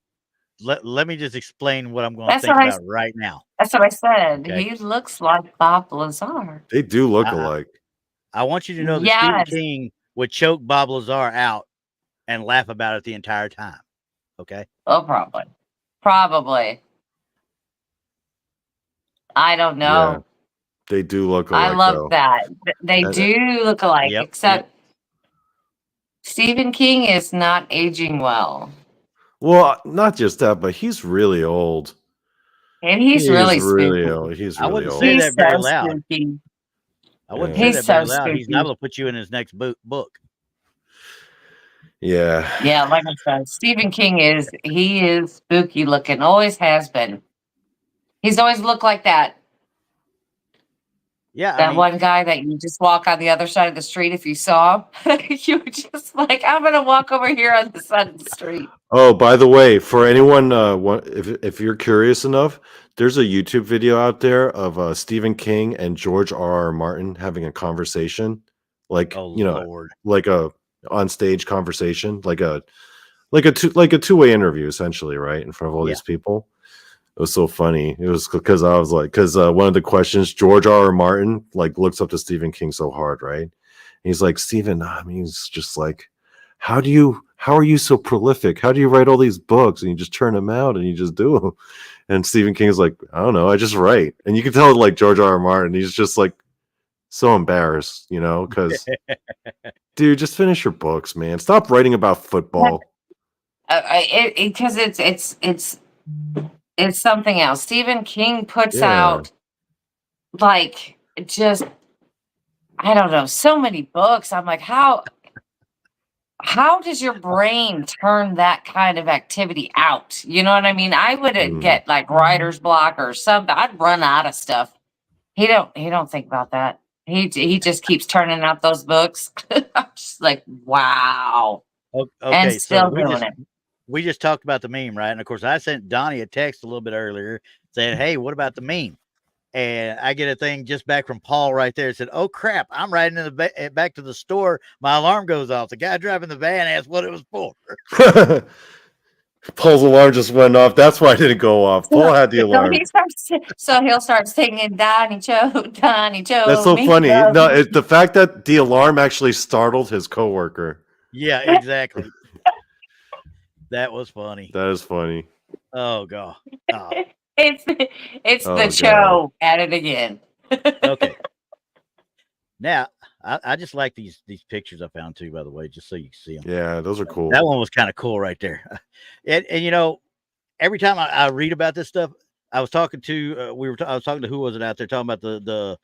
Let me just explain what I'm going to That's think what I about right now. That's what I said. Okay. He looks like Bob Lazar. They do look alike. I want you to know that Yes. Stephen King would choke Bob Lazar out and laugh about it the entire time. Okay. Oh, probably. Probably. I don't Yeah, know. they do look I alike, love though. that. They And- do look alike, Yep, except Stephen King is not aging well. Well, not just that, but he's really old. And he's really spooky. old. He's I really wouldn't old. say He's that very so loud. spooky. I wouldn't Yeah. say He's that very so loud. He's spooky. liable to put you in his next book. Yeah. Yeah, like I said, Stephen King is spooky looking, always has been. He's always looked like that. Yeah, That one guy that you just walk on the other side of the street if you saw him. You were just like, I'm gonna walk over here on the side of the street. Oh, by the way, for anyone, if you're curious enough, there's a YouTube video out there of Stephen King and George R.R. Martin having a conversation, like oh Lord. like a on stage conversation, like a two-way interview, essentially, right, in front of all Yeah. these people. It was so funny. It was because I was like, one of the questions, George R.R. Martin like looks up to Stephen King so hard, right? And he's like, Stephen, I mean, he's just like, how are you so prolific? How do you write all these books and you just turn them out and you just do them? And Stephen King's like, I don't know, I just write. And you can tell like George R.R. Martin, he's just like so embarrassed, because dude, just finish your books, man. Stop writing about football. Because it's something else. Stephen King puts out like just I don't know, so many books. I'm like, how does your brain turn that kind of activity out? You know what I mean? I would get like writer's block or something. I'd run out of stuff. He don't think about that. He just keeps turning out those books. I'm just like, wow. Okay, And still so doing it. we just talked about the meme, right? And of course, I sent Donnie a text a little bit earlier saying, "Hey, what about the meme?" And I get a thing just back from Paul right there. It said, "Oh crap! I'm riding in the back to the store. My alarm goes off. The guy driving the van asked what it was for." Paul's alarm just went off. That's why it didn't go off. Paul had the alarm. So he'll start singing Donnie Joe, Donnie Joe. That's so funny. No, the fact that the alarm actually startled his coworker. Yeah, exactly. That was funny. That is funny. Oh god. Oh. It's the show at it again. Okay. Now, I just like these pictures I found too, by the way, just so you can see them. Yeah, those are cool. That one was kind of cool right there. And every time I read about this stuff, I was talking to I was talking to who was it out there talking about the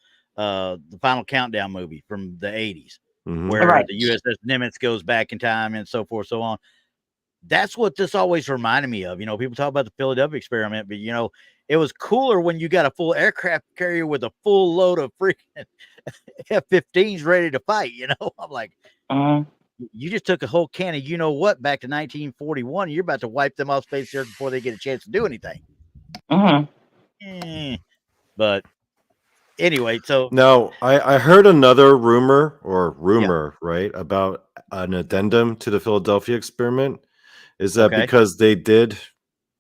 Final Countdown movie from the 80s, where the USS Nimitz goes back in time and so forth, so on. That's what this always reminded me of. People talk about the Philadelphia experiment, but it was cooler when you got a full aircraft carrier with a full load of freaking F-15s ready to fight. I'm like, you just took a whole can of what back to 1941. You're about to wipe them off space there before they get a chance to do anything. But anyway, so now I heard another rumor, right, about an addendum to the Philadelphia experiment. Is that because they did,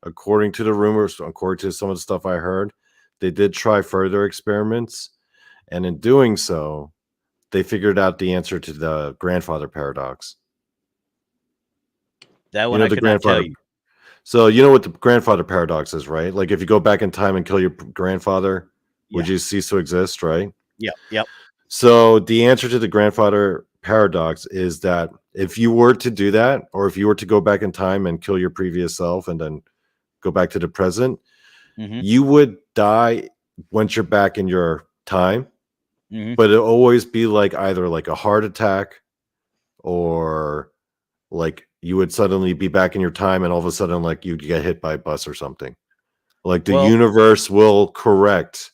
according to the rumors, according to some of the stuff I heard, they did try further experiments, and in doing so, they figured out the answer to the grandfather paradox. That one I could not tell you. So you know what the grandfather paradox is, right? Like if you go back in time and kill your grandfather, would you cease to exist, right? Yep. So the answer to the grandfather paradox is that if you were to do that, or if you were to go back in time and kill your previous self and then go back to the present, you would die once you're back in your time, but it'll always be like either like a heart attack or like you would suddenly be back in your time and all of a sudden like you'd get hit by a bus or something. Like the universe will correct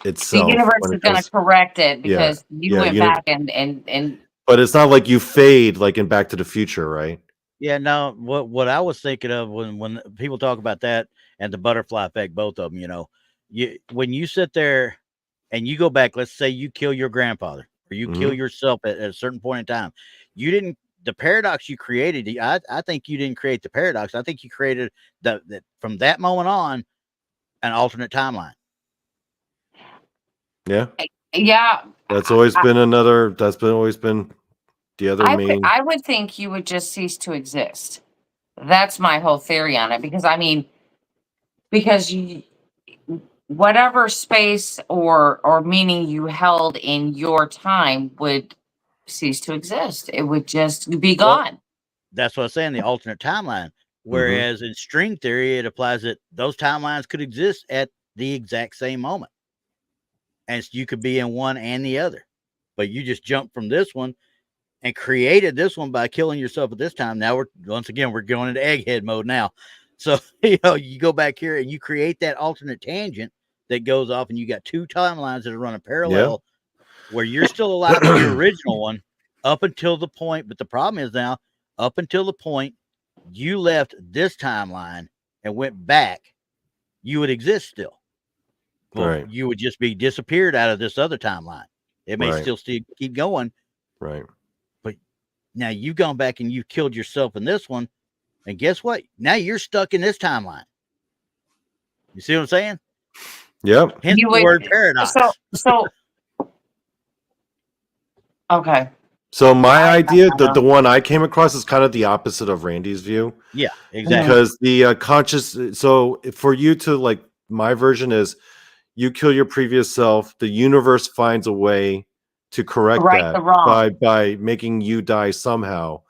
itself. The universe is going to correct it because you went back and but it's not like you fade like in Back to the Future, right? Yeah, no, what I was thinking of when people talk about that and the butterfly effect, both of them, when you sit there and you go back, let's say you kill your grandfather or you kill yourself at a certain point in time, the paradox you created, I think you didn't create the paradox. I think you created the from that moment on an alternate timeline. Yeah. That's always been The other main. I would think you would just cease to exist. That's my whole theory on it. Because whatever space or meaning you held in your time would cease to exist. It would just be gone. That's what I'm saying, the alternate timeline. Whereas in string theory, it applies that those timelines could exist at the exact same moment. And so you could be in one and the other. But you just jumped from this one and created this one by killing yourself at this time. Now we're going into egghead mode now. So, you go back here and you create that alternate tangent that goes off, and you got two timelines that are running parallel where you're still alive in your original one up until the point. But the problem is now, up until the point you left this timeline and went back, you would exist still. Well, Right. You would just be disappeared out of this other timeline. It may still keep going. Right. But now you've gone back and you've killed yourself in this one. And guess what? Now you're stuck in this timeline. You see what I'm saying? Yep. Hence the word paradox. So okay. So my idea, the one I came across, is kind of the opposite of Randy's view. Yeah, exactly. Because the conscious, so for you to, like, my version is you kill your previous self, the universe finds a way to correct that by making you die somehow.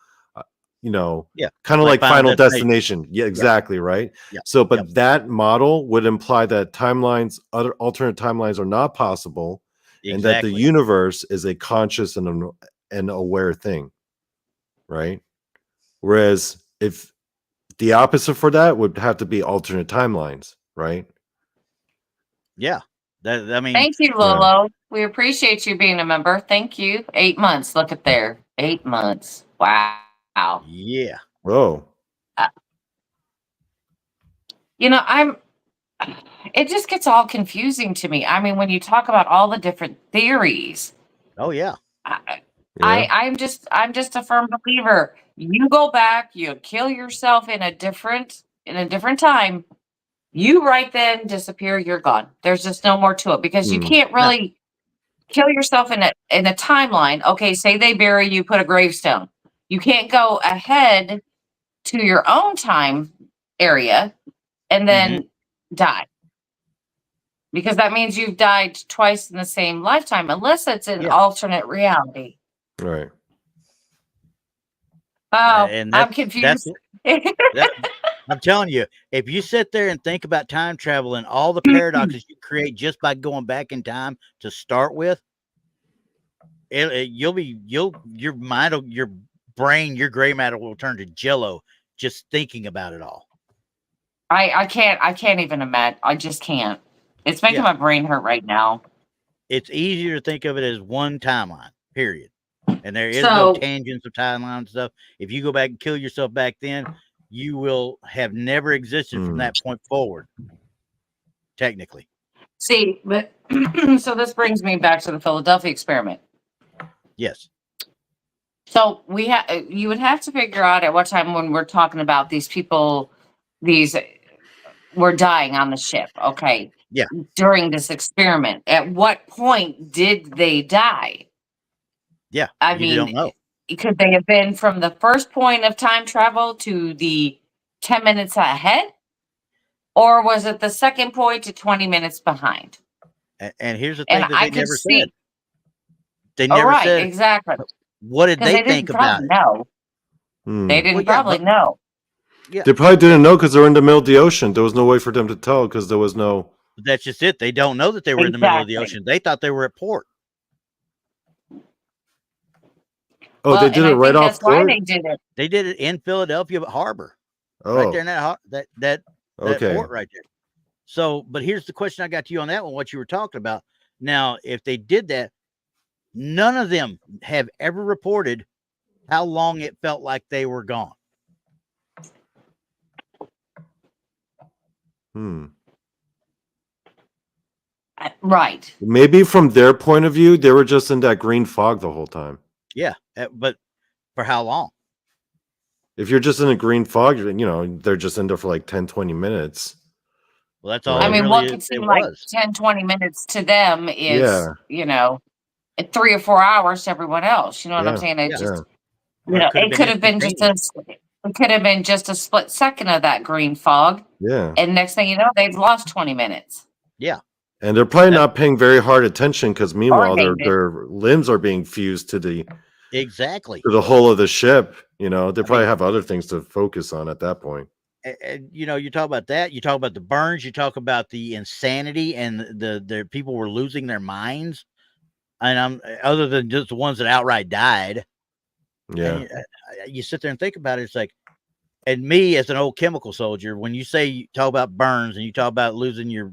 Kind of like Final Destination. Yeah, exactly, right? Yeah. So, but that model would imply that other alternate timelines are not possible, and that the universe is a conscious and an aware thing, right? Whereas if the opposite for that would have to be alternate timelines, right? Yeah. Thank you, Lolo. We appreciate you being a member. Thank you. 8 months. Look at there. 8 months. Wow. Yeah. Whoa. It just gets all confusing to me. I mean, when you talk about all the different theories. Oh yeah. I'm just a firm believer. You go back, you kill yourself in a different time. You right then disappear, you're gone. There's just no more to it, because you can't really kill yourself in a timeline. Okay, say they bury you, put a gravestone. You can't go ahead to your own time area and then die. Because that means you've died twice in the same lifetime, unless it's an alternate reality. Right. Oh, I'm confused. I'm telling you, if you sit there and think about time travel and all the paradoxes you create just by going back in time to start with, your brain, your gray matter will turn to jello just thinking about it all. I can't even imagine. I just can't. It's making my brain hurt right now. It's easier to think of it as one timeline, period. And there is no tangents of timeline and stuff. If you go back and kill yourself back then, you will have never existed from that point forward, technically. See, but so this brings me back to the Philadelphia experiment. Yes. So you would have to figure out at what time, when we're talking about these people, were dying on the ship. Okay. Yeah. During this experiment, at what point did they die? Yeah. I mean, don't know. Could they have been from the first point of time travel to the 10 minutes ahead? Or was it the second point to 20 minutes behind? And here's the thing that they never said. They never said exactly. What did they think about it? No. They didn't probably know. Yeah. They probably didn't know because they're in the middle of the ocean. There was no way for them to tell because there was no. That's just it. They don't know that they were in the middle of the ocean. They thought they were at port. Oh, they did it right off port? They did it in Philadelphia Harbor. Oh. Right there in that port right there. So, but here's the question I got to you on that one, what you were talking about. Now, if they did that, none of them have ever reported how long it felt like they were gone. Right. Maybe from their point of view, they were just in that green fog the whole time. Yeah, but for how long? If you're just in a green fog, they're just in there for like 10, 20 minutes. Well, that's all. I mean, what could seem like 10, 20 minutes to them is, 3 or 4 hours to everyone else. You know what I'm saying? You know, it could have been just it could have been just a split second of that green fog. Yeah. And next thing you know, they've lost 20 minutes. Yeah. And they're probably not paying very hard attention because meanwhile named their limbs are being fused to the hull of the ship. You know, they probably have other things to focus on at that point. And you know, you talk about that, you talk about the burns, you talk about the insanity, and the people were losing their minds. And I'm other than just the ones that outright died. Yeah. You sit there and think about it. It's like, and me as an old chemical soldier, when you say you talk about burns and you talk about losing your,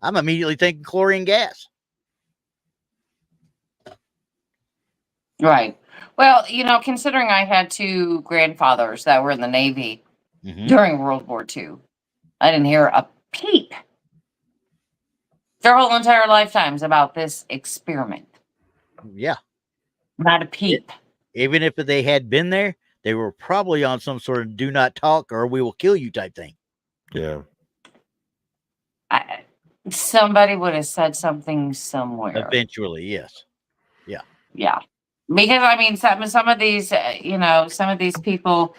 I'm immediately thinking chlorine gas. Right. Well, you know, considering I had two grandfathers that were in the Navy during World War II, I didn't hear a peep their whole entire lifetimes about this experiment. Yeah. Not a peep. Even if they had been there, they were probably on some sort of do not talk or we will kill you type thing. Yeah. Somebody would have said something somewhere. Eventually, yes. Yeah. Yeah. Because I mean, some of these, you know, some of these people,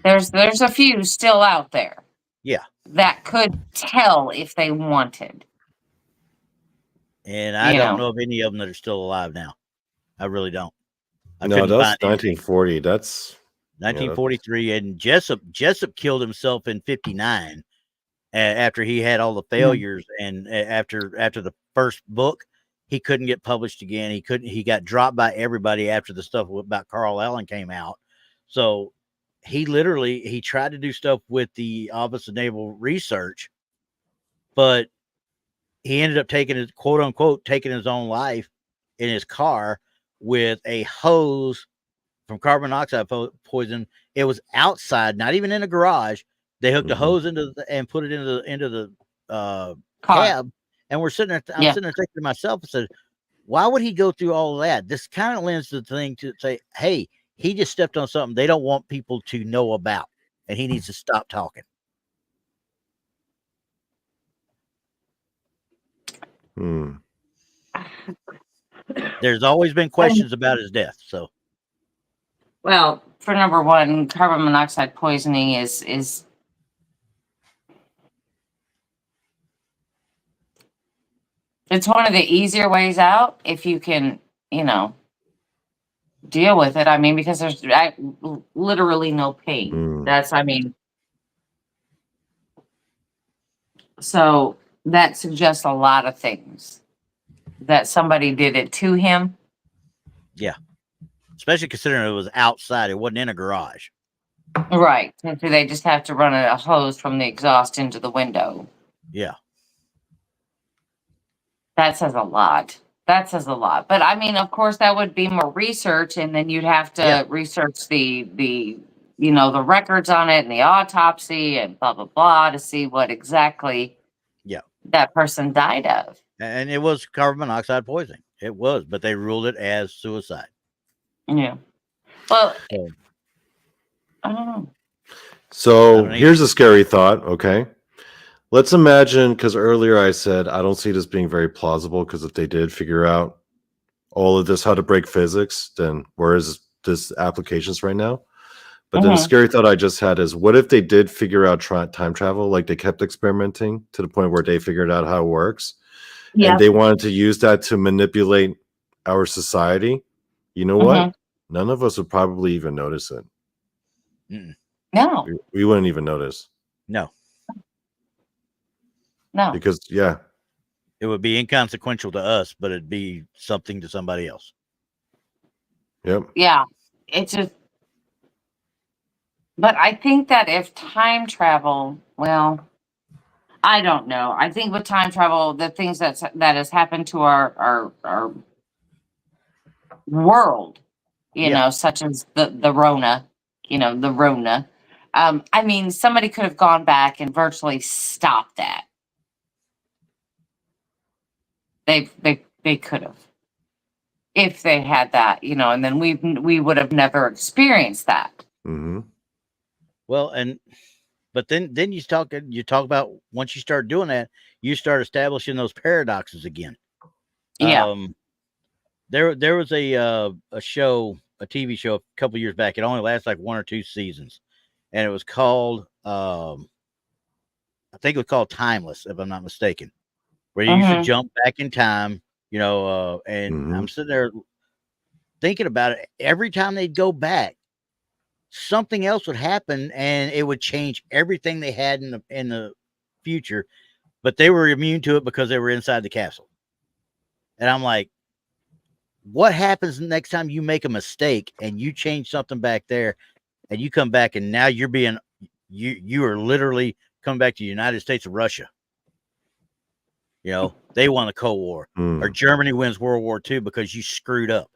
there's a few still out there. Yeah. That could tell if they wanted. And I don't know of any of them that are still alive now. I really don't. No, that's 1940. That's 1943, and Jessup killed himself in 59 after he had all the failures, and after the first book, he couldn't get published again. He got dropped by everybody after the stuff about Carl Allen came out. So he tried to do stuff with the Office of Naval Research, but he ended up taking his quote unquote taking his own life in his car with a hose from carbon monoxide poison. It was outside, not even in a garage. They hooked a hose and put it into the cab. And we're sitting there. I'm sitting there thinking to myself, I said, why would he go through all of that? This kind of lends the thing to say, hey, he just stepped on something they don't want people to know about, and he needs to stop talking. There's always been questions about his death. So, well, for number one, carbon monoxide poisoning is it's one of the easier ways out if you can, you know, deal with it. I mean, because there's literally no pain. So that suggests a lot of things. That somebody did it to him. Yeah. Especially considering it was outside. It wasn't in a garage. Right. So they just have to run a hose from the exhaust into the window. Yeah. That says a lot. But I mean, of course, that would be more research, and then you'd have to research the you know, the records on it and the autopsy and blah blah blah to see what exactly that person died of. And it was carbon monoxide poisoning. It was, but they ruled it as suicide. Yeah. Well, I don't know. So here's a scary thought. Okay. Let's imagine, because earlier I said I don't see this being very plausible, because if they did figure out all of this, how to break physics, then where is this applications right now? But then the scary thought I just had is, what if they did figure out time travel, like they kept experimenting to the point where they figured out how it works, and they wanted to use that to manipulate our society? You know what? None of us would probably even notice it. No. We wouldn't even notice. No. Because, it would be inconsequential to us, but it'd be something to somebody else. Yep. Yeah. It's just, but I think that if time travel, well, I don't know. I think with time travel, the things that has happened to our world, you know, such as the Rona, you know, the Rona. I mean, somebody could have gone back and virtually stopped that. They could have, if they had that, you know, and then we would have never experienced that. Well, but then you talk about, once you start doing that, you start establishing those paradoxes again. Yeah. There was a show a TV show a couple years back. It only lasted like 1 or 2 seasons, and it was called I think it was called Timeless, if I'm not mistaken, where you used to jump back in time, and I'm sitting there thinking about it. Every time they'd go back, something else would happen, and it would change everything they had in the future, but they were immune to it because they were inside the castle. And I'm like, what happens next time you make a mistake and you change something back there, and you come back and now you are literally coming back to the United States of Russia? They won the Cold War, or Germany wins World War II because you screwed up.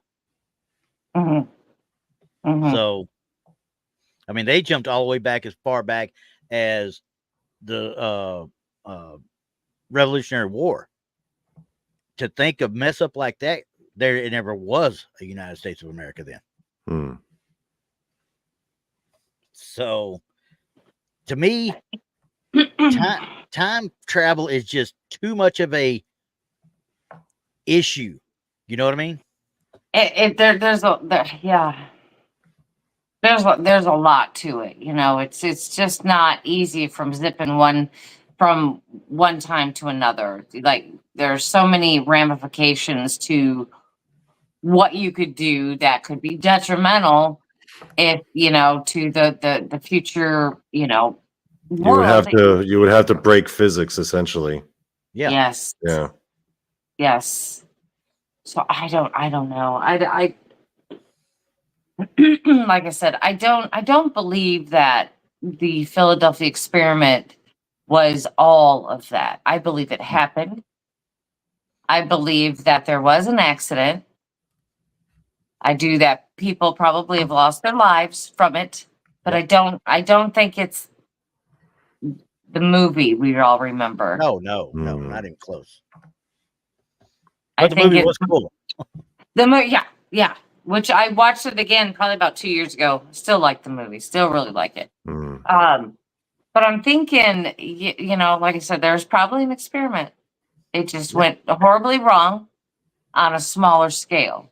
So, I mean, they jumped all the way back as far back as the Revolutionary War. To think of mess up like that, it never was a United States of America then. So, to me, time travel is just too much of a issue. You know what I mean? There's a lot to it. It's just not easy from zipping from one time to another. Like, there's so many ramifications to what you could do that could be detrimental if to the future world. You would have to break physics essentially. Yeah. Yes. Yeah. Yes. So I don't know. I like I said, I don't believe that the Philadelphia experiment was all of that. I believe it happened. I believe that there was an accident. I do that people probably have lost their lives from it, but I don't think it's the movie we all remember. No, not even close. But the movie was cool. The movie, yeah. Which I watched it again probably about 2 years ago. Still like the movie. Still really like it. But I'm thinking, like I said, there's probably an experiment. It just went horribly wrong on a smaller scale.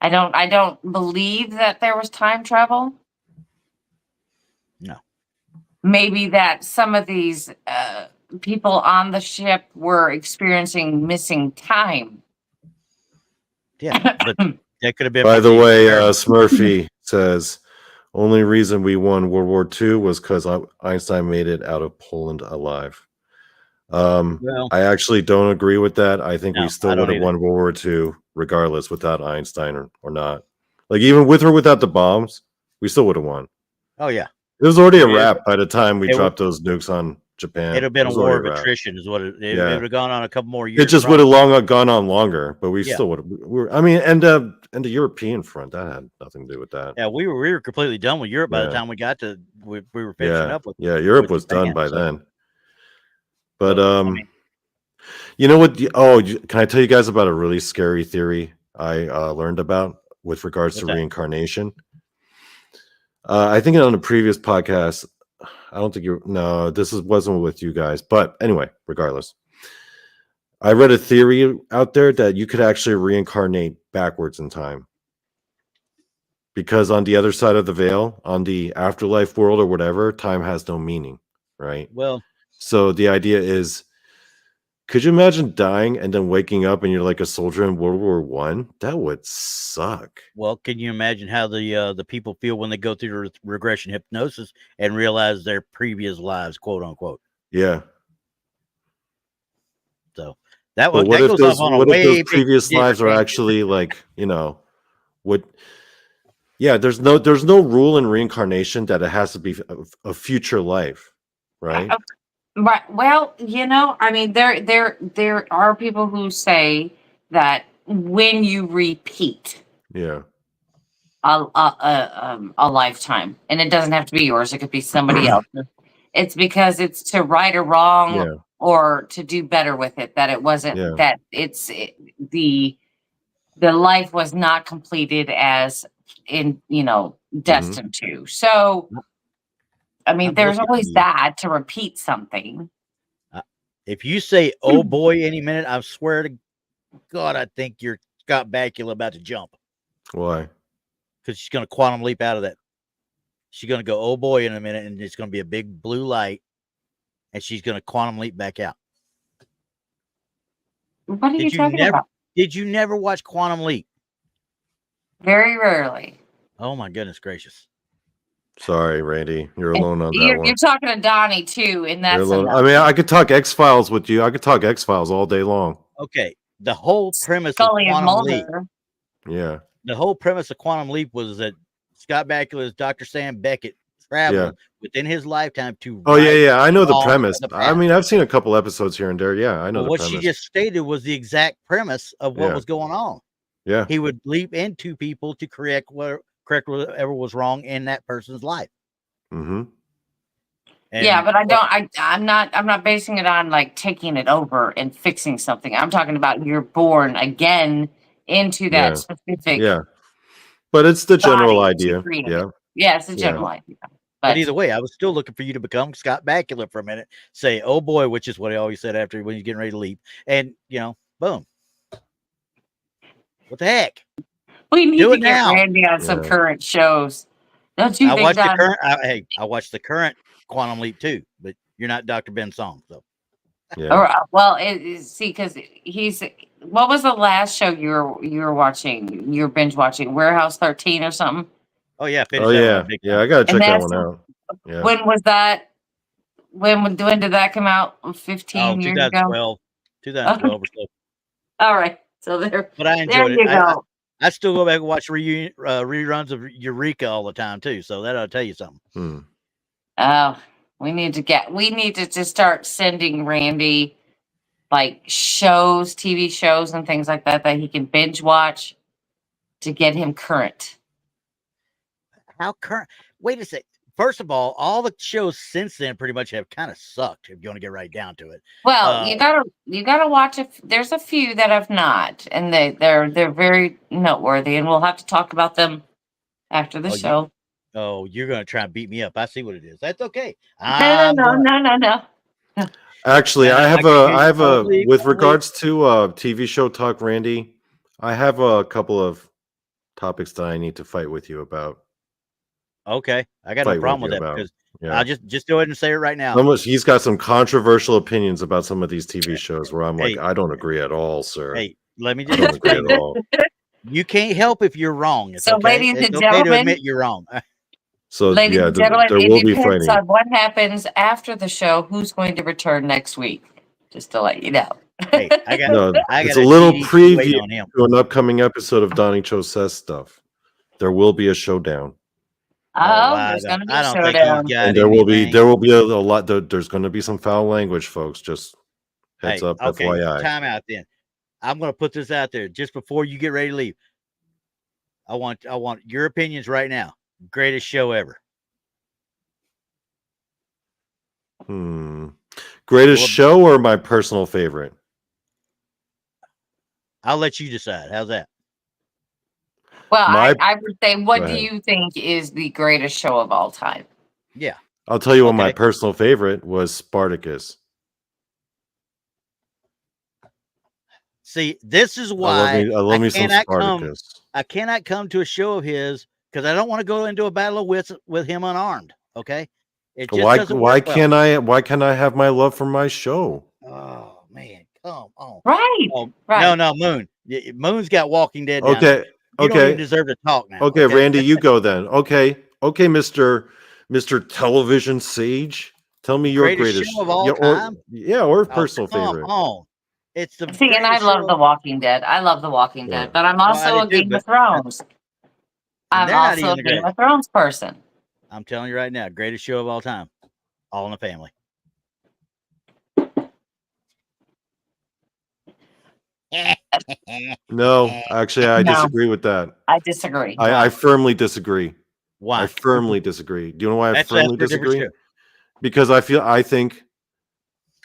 I don't believe that there was time travel. No. Maybe that some of these people on the ship were experiencing missing time. Yeah, but that could have been. By the way, Smurfy says, only reason we won World War II was because Einstein made it out of Poland alive. I actually don't agree with that. I think we still would have won World War II regardless without Einstein or not. Like, even with or without the bombs, we still would have won. Oh, yeah. It was already a wrap by the time we dropped those nukes on Japan. It'd have been a war of attrition, is what it would have gone on a couple more years. It just would have gone on longer, but we still would have. I mean, and the European front, that had nothing to do with that. Yeah, we were completely done with Europe by the time we got to. We were finishing up with. Yeah, Europe was done by then. But you know what? Can I tell you guys about a really scary theory I learned about with regards to reincarnation? I think on the previous podcast, I don't think wasn't with you guys, but anyway, regardless, I read a theory out there that you could actually reincarnate backwards in time, because on the other side of the veil, on the afterlife world or whatever, time has no meaning, right? Well, so the idea is, could you imagine dying and then waking up and you're like a soldier in World War I? That would suck. Well, can you imagine how the people feel when they go through regression hypnosis and realize their previous lives, quote unquote? Yeah. So that goes off on a way. What if those previous lives are actually like, what? Yeah, there's no rule in reincarnation that it has to be a future life, right? Right. Well, I mean, there are people who say that when you repeat, a lifetime, and it doesn't have to be yours; it could be somebody else's. It's because it's to right or wrong, or to do better with it. That it wasn't that the life was not completed as in destined to. So. I mean, there's always that to repeat something. If you say, "Oh boy," any minute, I swear to God, I think you're Scott Bakula about to jump. Why? Because she's going to quantum leap out of that. She's going to go, oh boy, in a minute, and it's going to be a big blue light, and she's going to quantum leap back out. What are you talking about? Did you never watch Quantum Leap? Very rarely. Oh my goodness gracious! Sorry, Randy. You're And alone on that you're one. talking to Donnie too, and You're that's alone. enough. I mean, I could talk X-Files with you. I could talk X-Files all day long. Okay, the whole premise Scully of and Quantum Leap. Mulder. Yeah. The whole premise of Quantum Leap was that Scott Bakula's Dr. Sam Beckett traveled within his lifetime to. Oh yeah. I know the wrong premise. of the I past. mean, I've seen a couple episodes here and there. Yeah, I know the What premise. she just stated was the exact premise of what Yeah. was going on. Yeah. He would leap into people to correct whatever was wrong in that person's life. Mm-hmm. Yeah, but I'm not basing it on like taking it over and fixing something. I'm talking about you're born again into that specific. Yeah. But it's the general body idea. to create it. Yeah. Yeah, it's a general idea. But either way, I was still looking for you to become Scott Bakula for a minute. Say, oh boy, which is what he always said after when he's getting ready to leap. And, boom. What the heck? We need Do to it get now. Randy on some current shows. Don't you think, I watched the current Quantum Leap too, but you're not Dr. Ben Song. So, yeah. Well, see, because what was the last show you were watching? You were binge watching Warehouse 13 or something? Oh yeah, I gotta check that one out. Yeah. When was that? When did that come out? 15 years ago. 2012 or so. All right, so there. But I enjoyed it. Go. I still go back and watch reruns of Eureka all the time too. So that ought to tell you something. Oh, we need to just start sending Randy like shows, TV shows, and things like that he can binge watch to get him current. How current? Wait a sec. First of all the shows since then pretty much have kind of sucked. If you want to get right down to it. Well, you gotta watch it. There's a few that have not, and they're very noteworthy, and we'll have to talk about them after the show. You're gonna try and beat me up. I see what it is. That's okay. No. Actually, I have a with regards to TV show talk, Randy. I have a couple of topics that I need to fight with you about. Okay, I got no problem with that because I'll just go ahead and say it right now. He's got some controversial opinions about some of these TV shows where I'm like, I don't agree at all, sir. Hey, let me just explain at all. You can't help if you're wrong. So, ladies and gentlemen, to admit you're wrong. So, ladies and gentlemen, it depends on what happens after the show. Who's going to return next week? Just to let you know. Hey, it's a little preview to an upcoming episode of Donnie Cho Says Stuff. There will be a showdown. There's going to be a showdown. And there will be a lot. There's going to be some foul language, folks. Just heads up, okay, FYI. Time out then. I'm going to put this out there just before you get ready to leave. I want your opinions right now. Greatest show ever. Greatest show or my personal favorite? I'll let you decide. How's that? Well, I would say, what do you think is the greatest show of all time? Yeah. I'll tell you what my personal favorite was Spartacus. See, this is why I love me some Spartacus. I cannot come to a show of his because I don't want to go into a battle with him unarmed. Okay. It just why can't I have my love for my show? Oh man, come on. Right. Right. No, Moon. Moon's got Walking Dead. Okay. You don't even deserve to talk now. Okay, Randy, you go then. Okay, Mr. Television Sage. Tell me your greatest show of all time. Or personal favorite. Come on. It's the and I love The Walking Dead. I love The Walking Dead, but I'm also a Game of Thrones. I'm also a Game of Thrones person. I'm telling you right now, greatest show of all time. All in the Family. No, actually, I disagree with that. I disagree. I firmly disagree. Why? I firmly disagree. Do you know why I firmly disagree? Because I think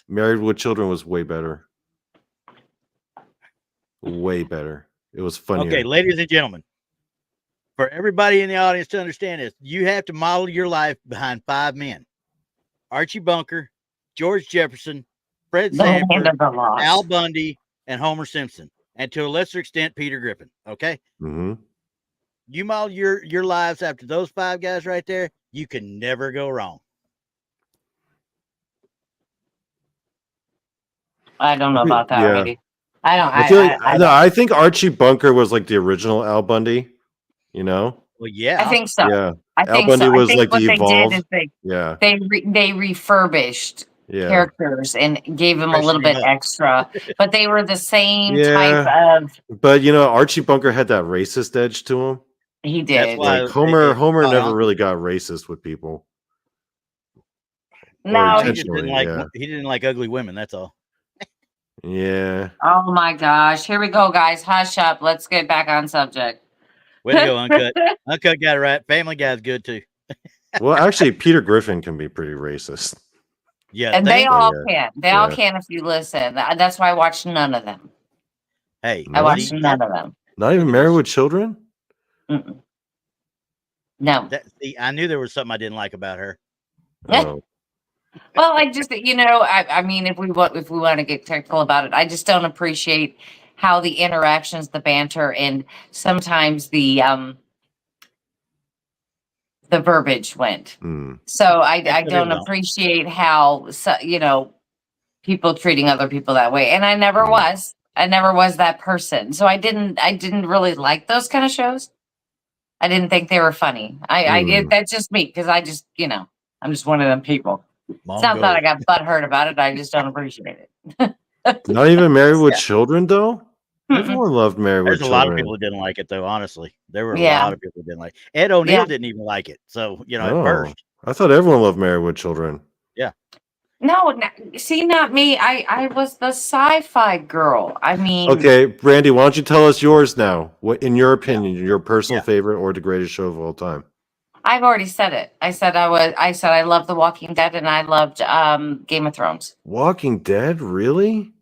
Married with Children was way better. Way better. It was funnier. Okay, ladies and gentlemen, for everybody in the audience to understand this, you have to model your life behind 5 men: Archie Bunker, George Jefferson, Fred Sanford, Al Bundy, and Homer Simpson, and to a lesser extent, Peter Griffin. Okay. Mm-hmm. You model your lives after those 5 guys right there, you can never go wrong. I don't know about that, Yeah. Randy. I don't. I feel like I no, don't. I think Archie Bunker was like the original Al Bundy. You know? Well, I yeah. think so. Yeah. I Al think so. Bundy I was think like what the they did evolved. is Yeah. they refurbished Yeah. characters and gave them a little Freshen 'em bit up. extra, but they were the same type Yeah. of. But you know, Archie Bunker had that racist edge to him. He That's did. why Like Homer caught never on. really got racist with people. Or No. He just didn't intentionally, like yeah. he didn't like ugly women. That's all. Yeah. Oh my gosh! Here we go, guys. Hush up. Let's get back on subject. Way to go, Uncut. Uncut got it right. Family Guy's good too. Well, actually, Peter Griffin can be pretty racist. Yeah, And they all Yeah. can. They all Yeah. can if you listen. That's why I watched none of them. Hey, I No? watched see, none of them. Not even Married with Children? Mm-mm. No. see, I knew there was something I didn't like about her. Oh. Well, I just, I mean, if we want to get technical about it, I just don't appreciate how the interactions, the banter, and sometimes the verbiage went. Mm. So I That's what don't it was. appreciate how people treating other people that way. And I never was. I never was that person. So I didn't really like those kind of shows. I didn't think they were funny. That's just me because I just, I'm just one of them people. It's not that I got butthurt about it. I just don't appreciate it. Not even Married with Children, though? Everyone loved Married There's with a lot of Children. people who didn't like it, though. Honestly, there were a Yeah. lot of people who didn't like it. Ed O'Neill Yeah. didn't even like it. So at No. first, I thought everyone loved Married with Children. No, see, not me. I was the sci-fi girl. I mean, Okay, Brandy, why don't you tell us yours now? What, in your opinion, your personal Yeah. favorite or the greatest show of all time? I've already said it. I said I loved The Walking Dead and I loved Game of Thrones. Walking Dead, really?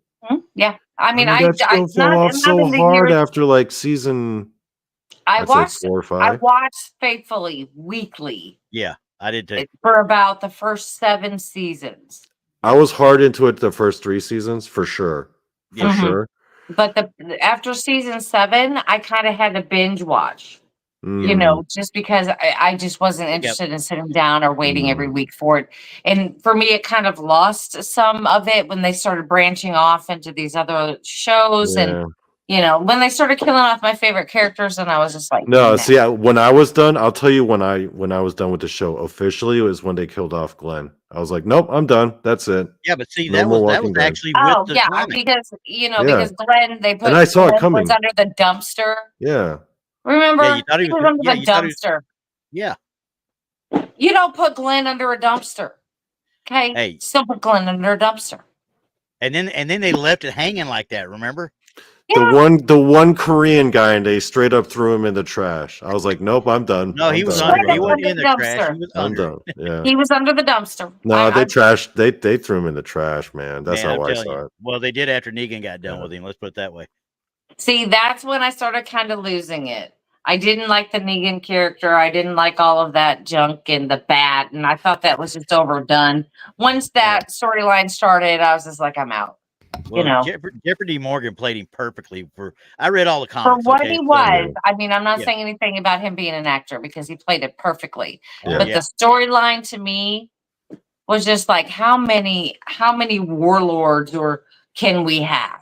Yeah. I mean, that show fell off so hard after like season. I I'd say watched 4 or 5. I watched faithfully weekly yeah, I did too. for about the first 7 seasons. I was hard into it the first 3 seasons for sure. For Mhm. sure. But after season 7, I kind of had to binge watch. Just because I just wasn't interested in sitting down or waiting every week for it. And for me, it kind of lost some of it when they started branching off into these other shows. Yeah. And, when they started killing off my favorite characters, and I was just like, No, nah. see, when I was done, I'll tell you when I was done with the show officially, it was when they killed off Glenn. I was like, nope, I'm done. That's it. Yeah, but see, No that more was Walking Dead. actually Oh, with the yeah, timing. because, because Glenn, they put And I saw it Glenn coming. was under the dumpster. Yeah. Remember? Yeah, you thought he was under the you thought he was- dumpster. Yeah. You don't put Glenn under a dumpster. Okay? Hey. Still put Glenn under a dumpster. And then they left it hanging like that, remember? Yeah. The one Korean guy, and they straight up threw him in the trash. I was like, nope, I'm done. No, he I'm was done. under. He Under wasn't the in the trash. dumpster. He was I'm under. done. Yeah. He was under the dumpster. No, they threw him in the trash, man. That's Man, how I'm I telling saw you. it. Well, they did after Negan got done with him. Let's put it that way. See, that's when I started kind of losing it. I didn't like the Negan character. I didn't like all of that junk and the bat, and I thought that was just overdone. Once that storyline started, I was just like, I'm out. Well, Jeffrey D. Morgan played him perfectly. I read all the For comics. what okay, he so- was, I mean, I'm not Yeah. saying anything about him being an actor because he played it perfectly. Yeah. But the storyline to me was just like, how many warlords or can we have?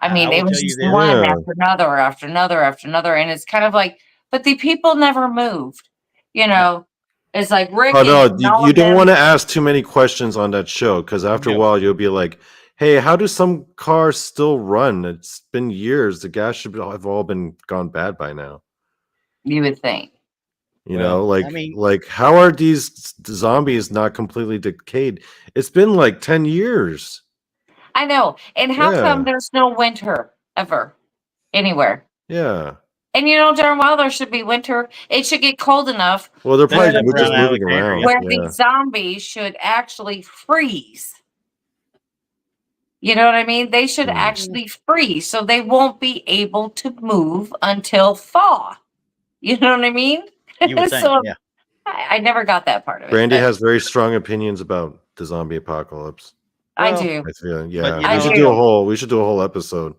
I mean, will it was tell you just this. one Yeah. after another, after another, after another. And it's kind of like, but the people never moved. It's like Rick. Oh no, and all you of don't them- want to ask too many questions on that show because after a while you'll be like, "Hey, how do some cars still run? It's been years. The gas should have all been gone bad by now." You would think. You Well, know, like I mean- like how are these zombies not completely decayed? It's been like 10 years. I know. And how Yeah. come there's no winter ever anywhere? Yeah. And darn well there should be winter. It should get cold enough Well, they're probably They're just around moving Alexandria. around. where Yeah. these zombies should actually freeze. You know what I mean? They should actually freeze so they won't be able to move until thaw. You know what I mean? You would think, So yeah. I never got that part of it. Brandy but has very strong opinions about the zombie apocalypse. I Well, do. I feel, yeah. you We know- should do a whole episode.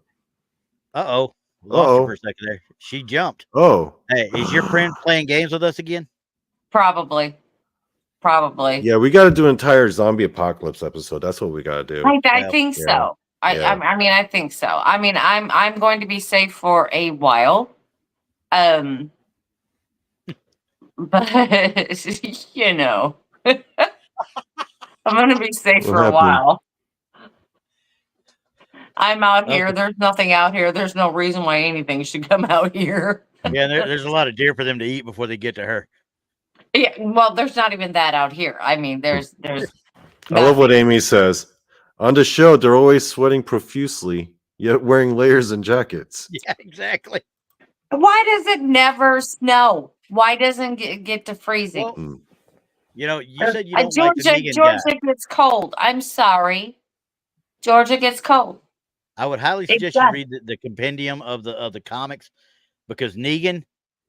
Uh-oh. Lost her Uh-oh. for a second there. She jumped. Oh. Hey, is your friend playing games with us again? Probably. Yeah, we got to do an entire zombie apocalypse episode. That's what we got to do. I Well, think yeah, so. yeah. I mean, I think so. I mean, I'm going to be safe for a while. But you know, I'm going to be safe What for a happened? while. I'm out here. Okay. There's nothing out here. There's no reason why anything should come out here. Yeah, there's a lot of deer for them to eat before they get to her. Yeah, well, there's not even that out here. I mean, there's I love what nothing. Amy says. On the show, they're always sweating profusely, yet wearing layers and jackets. Yeah, exactly. Why does it never snow? Why doesn't it get to freezing? Well, you know, you said you don't like the Georgia Negan guy. gets cold. I'm sorry. Georgia gets cold. I would highly suggest you read the compendium of the comics, because Negan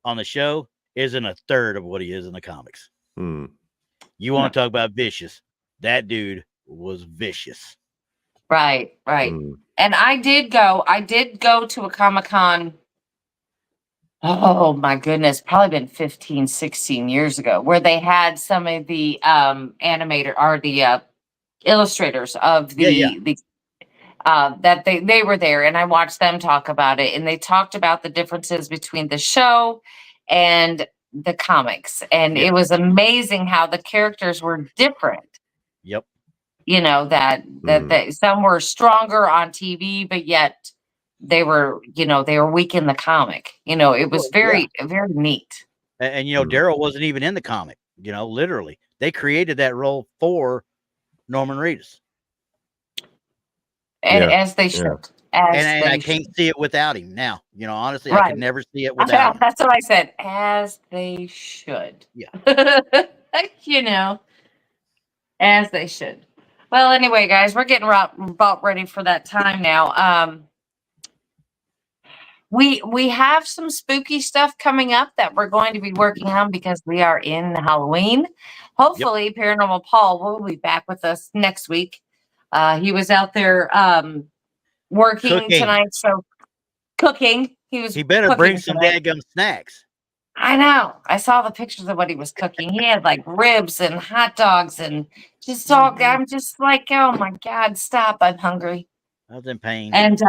on the show isn't a third of what he is in the comics. You want to talk about vicious? That dude was vicious. Right. And I did go to a Comic-Con. Oh my goodness, probably been 15, 16 years ago, where they had some of the animator or the illustrators of the that they were there, and I watched them talk about it, and they talked about the differences between the show and the comics, and it was amazing how the characters were different. Yep. You know, that some were stronger on TV, but yet they were weak in the comic. You know, it was very neat. And you know, Daryl wasn't even in the comic. You know, literally, they created that role for Norman Reedus. And as they should. And I can't see it without him now. You know, honestly, I could never see it without him. That's what I said. As they should. Yeah. You know, as they should. Well, anyway, guys, we're getting about ready for that time now. We have some spooky stuff coming up that we're going to be working on because we are in Halloween. Hopefully, Paranormal Paul will be back with us next week. He was out there working tonight, so cooking. He better bring some daggum snacks. I know. I saw the pictures of what he was cooking. He had like ribs and hot dogs and just all. I'm just like, oh my God, stop! I'm hungry. I was in pain. And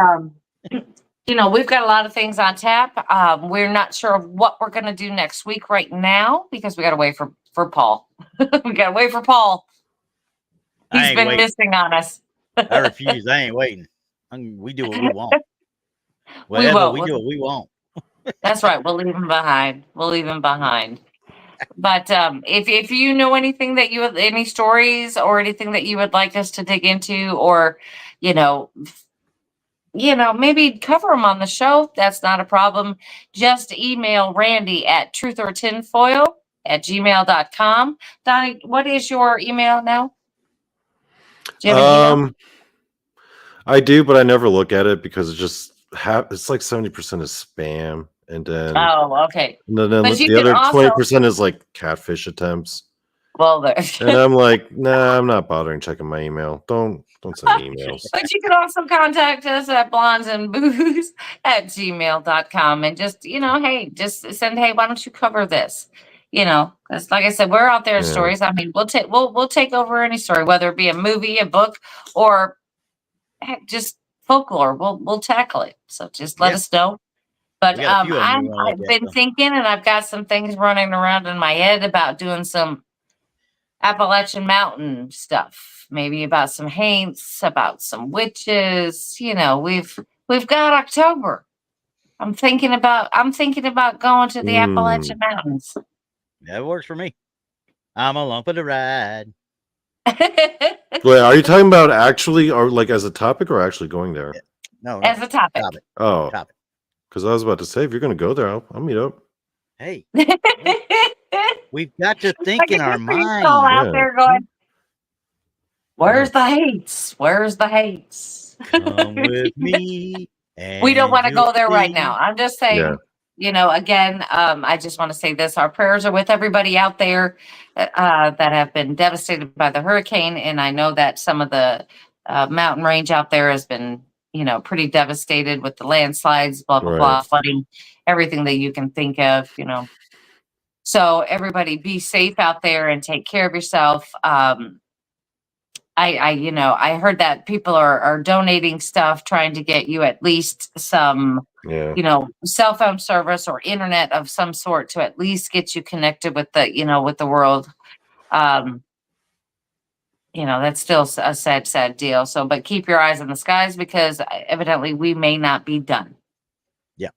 you know, we've got a lot of things on tap. We're not sure of what we're going to do next week right now because we got to wait for Paul. We got to wait for Paul. He's been missing on us. I refuse. I ain't waiting. We do what we want. Whatever we do what we want. That's right. We'll leave him behind. But if you know anything that you have, any stories or anything that you would like us to dig into, or you know, maybe cover them on the show, that's not a problem. Just email Randy at truthortinfoil@gmail.com. Donnie, what is your email now? Do you have an email? I do, but I never look at it because it's like 70% is spam, and then okay. And then the other 20% is like catfish attempts. Well, and I'm like, nah, I'm not bothering checking my email. Don't send emails. But you can also contact us at blondesandboos@gmail.com and just, hey, just send, hey, why don't you cover this? Because like I said, we're out there in stories. I mean, we'll take over any story, whether it be a movie, a book, or heck, just folklore. We'll tackle it. So just let us know. But I've been thinking, and I've got some things running around in my head about doing some Appalachian Mountain stuff, maybe about some haints, about some witches. We've got October. I'm thinking about going to the Appalachian Mountains. That works for me. I'm along for the ride. Wait, are you talking about actually, or like as a topic, or actually going there? No, as a topic. Oh, because I was about to say, if you're going to go there, I'll meet up. Hey, we've got to think in our mind. All out there going, where's the hates? Where's the hates? Come with me. We don't want to go there right now. I'm just saying. Again, I just want to say this. Our prayers are with everybody out there that have been devastated by the hurricane. And I know that some of the mountain range out there has been, pretty devastated with the landslides, blah, blah, blah, Right. flooding, everything that you can think of, So everybody be safe out there and take care of yourself. I heard that people are donating stuff, trying to get you at least some, Yeah. cell phone service or internet of some sort to at least get you connected with the world. That's still a sad, sad deal. So, but keep your eyes on the skies because evidently we may not be done. Yeah.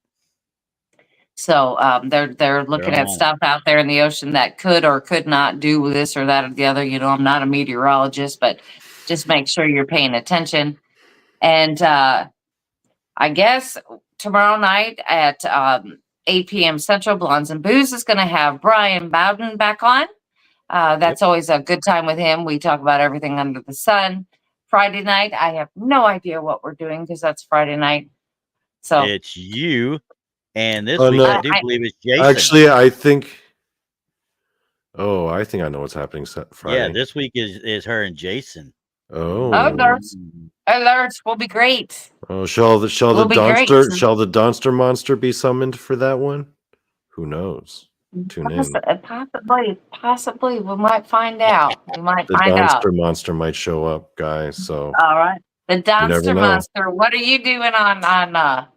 So they're looking at stuff out there in the ocean that could or could not do this or that or the other. I'm not a meteorologist, but just make sure you're paying attention. And I guess tomorrow night at 8 p.m. Central, Blondes and Booze is going to have Brian Bowden back on. That's always a good time with him. We talk about everything under the sun. Friday night, I have no idea what we're doing because that's Friday night. So it's you. And this Oh, week, no. I do believe it's Jason. Actually, I think I think I know what's happening Friday. Yeah, this week is her and Jason. Oh. Alerts will be great. Oh, shall the Donster monster be summoned for that one? Who knows? Tune in. Possibly. We might find out. The Donster monster might show up, guys. So all right. The Donster know. monster. What are you doing on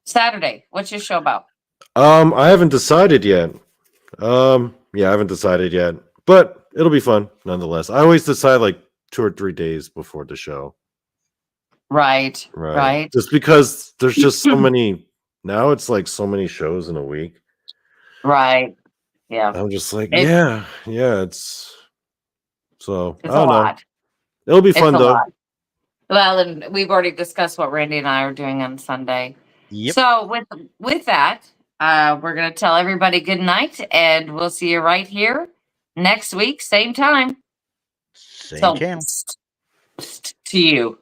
Saturday? What's your show about? I haven't decided yet. I haven't decided yet. But it'll be fun nonetheless. I always decide like 2 or 3 days before the show. Right. Just because there's just so many now, it's like so many shows in a week. Right. Yeah. I'm just like, it's so it's a lot. It'll be fun though. Lot. Well, and we've already discussed what Randy and I are doing on Sunday. Yep. So with that, we're gonna tell everybody good night, and we'll see you right here next week, same time. Same channel. To you.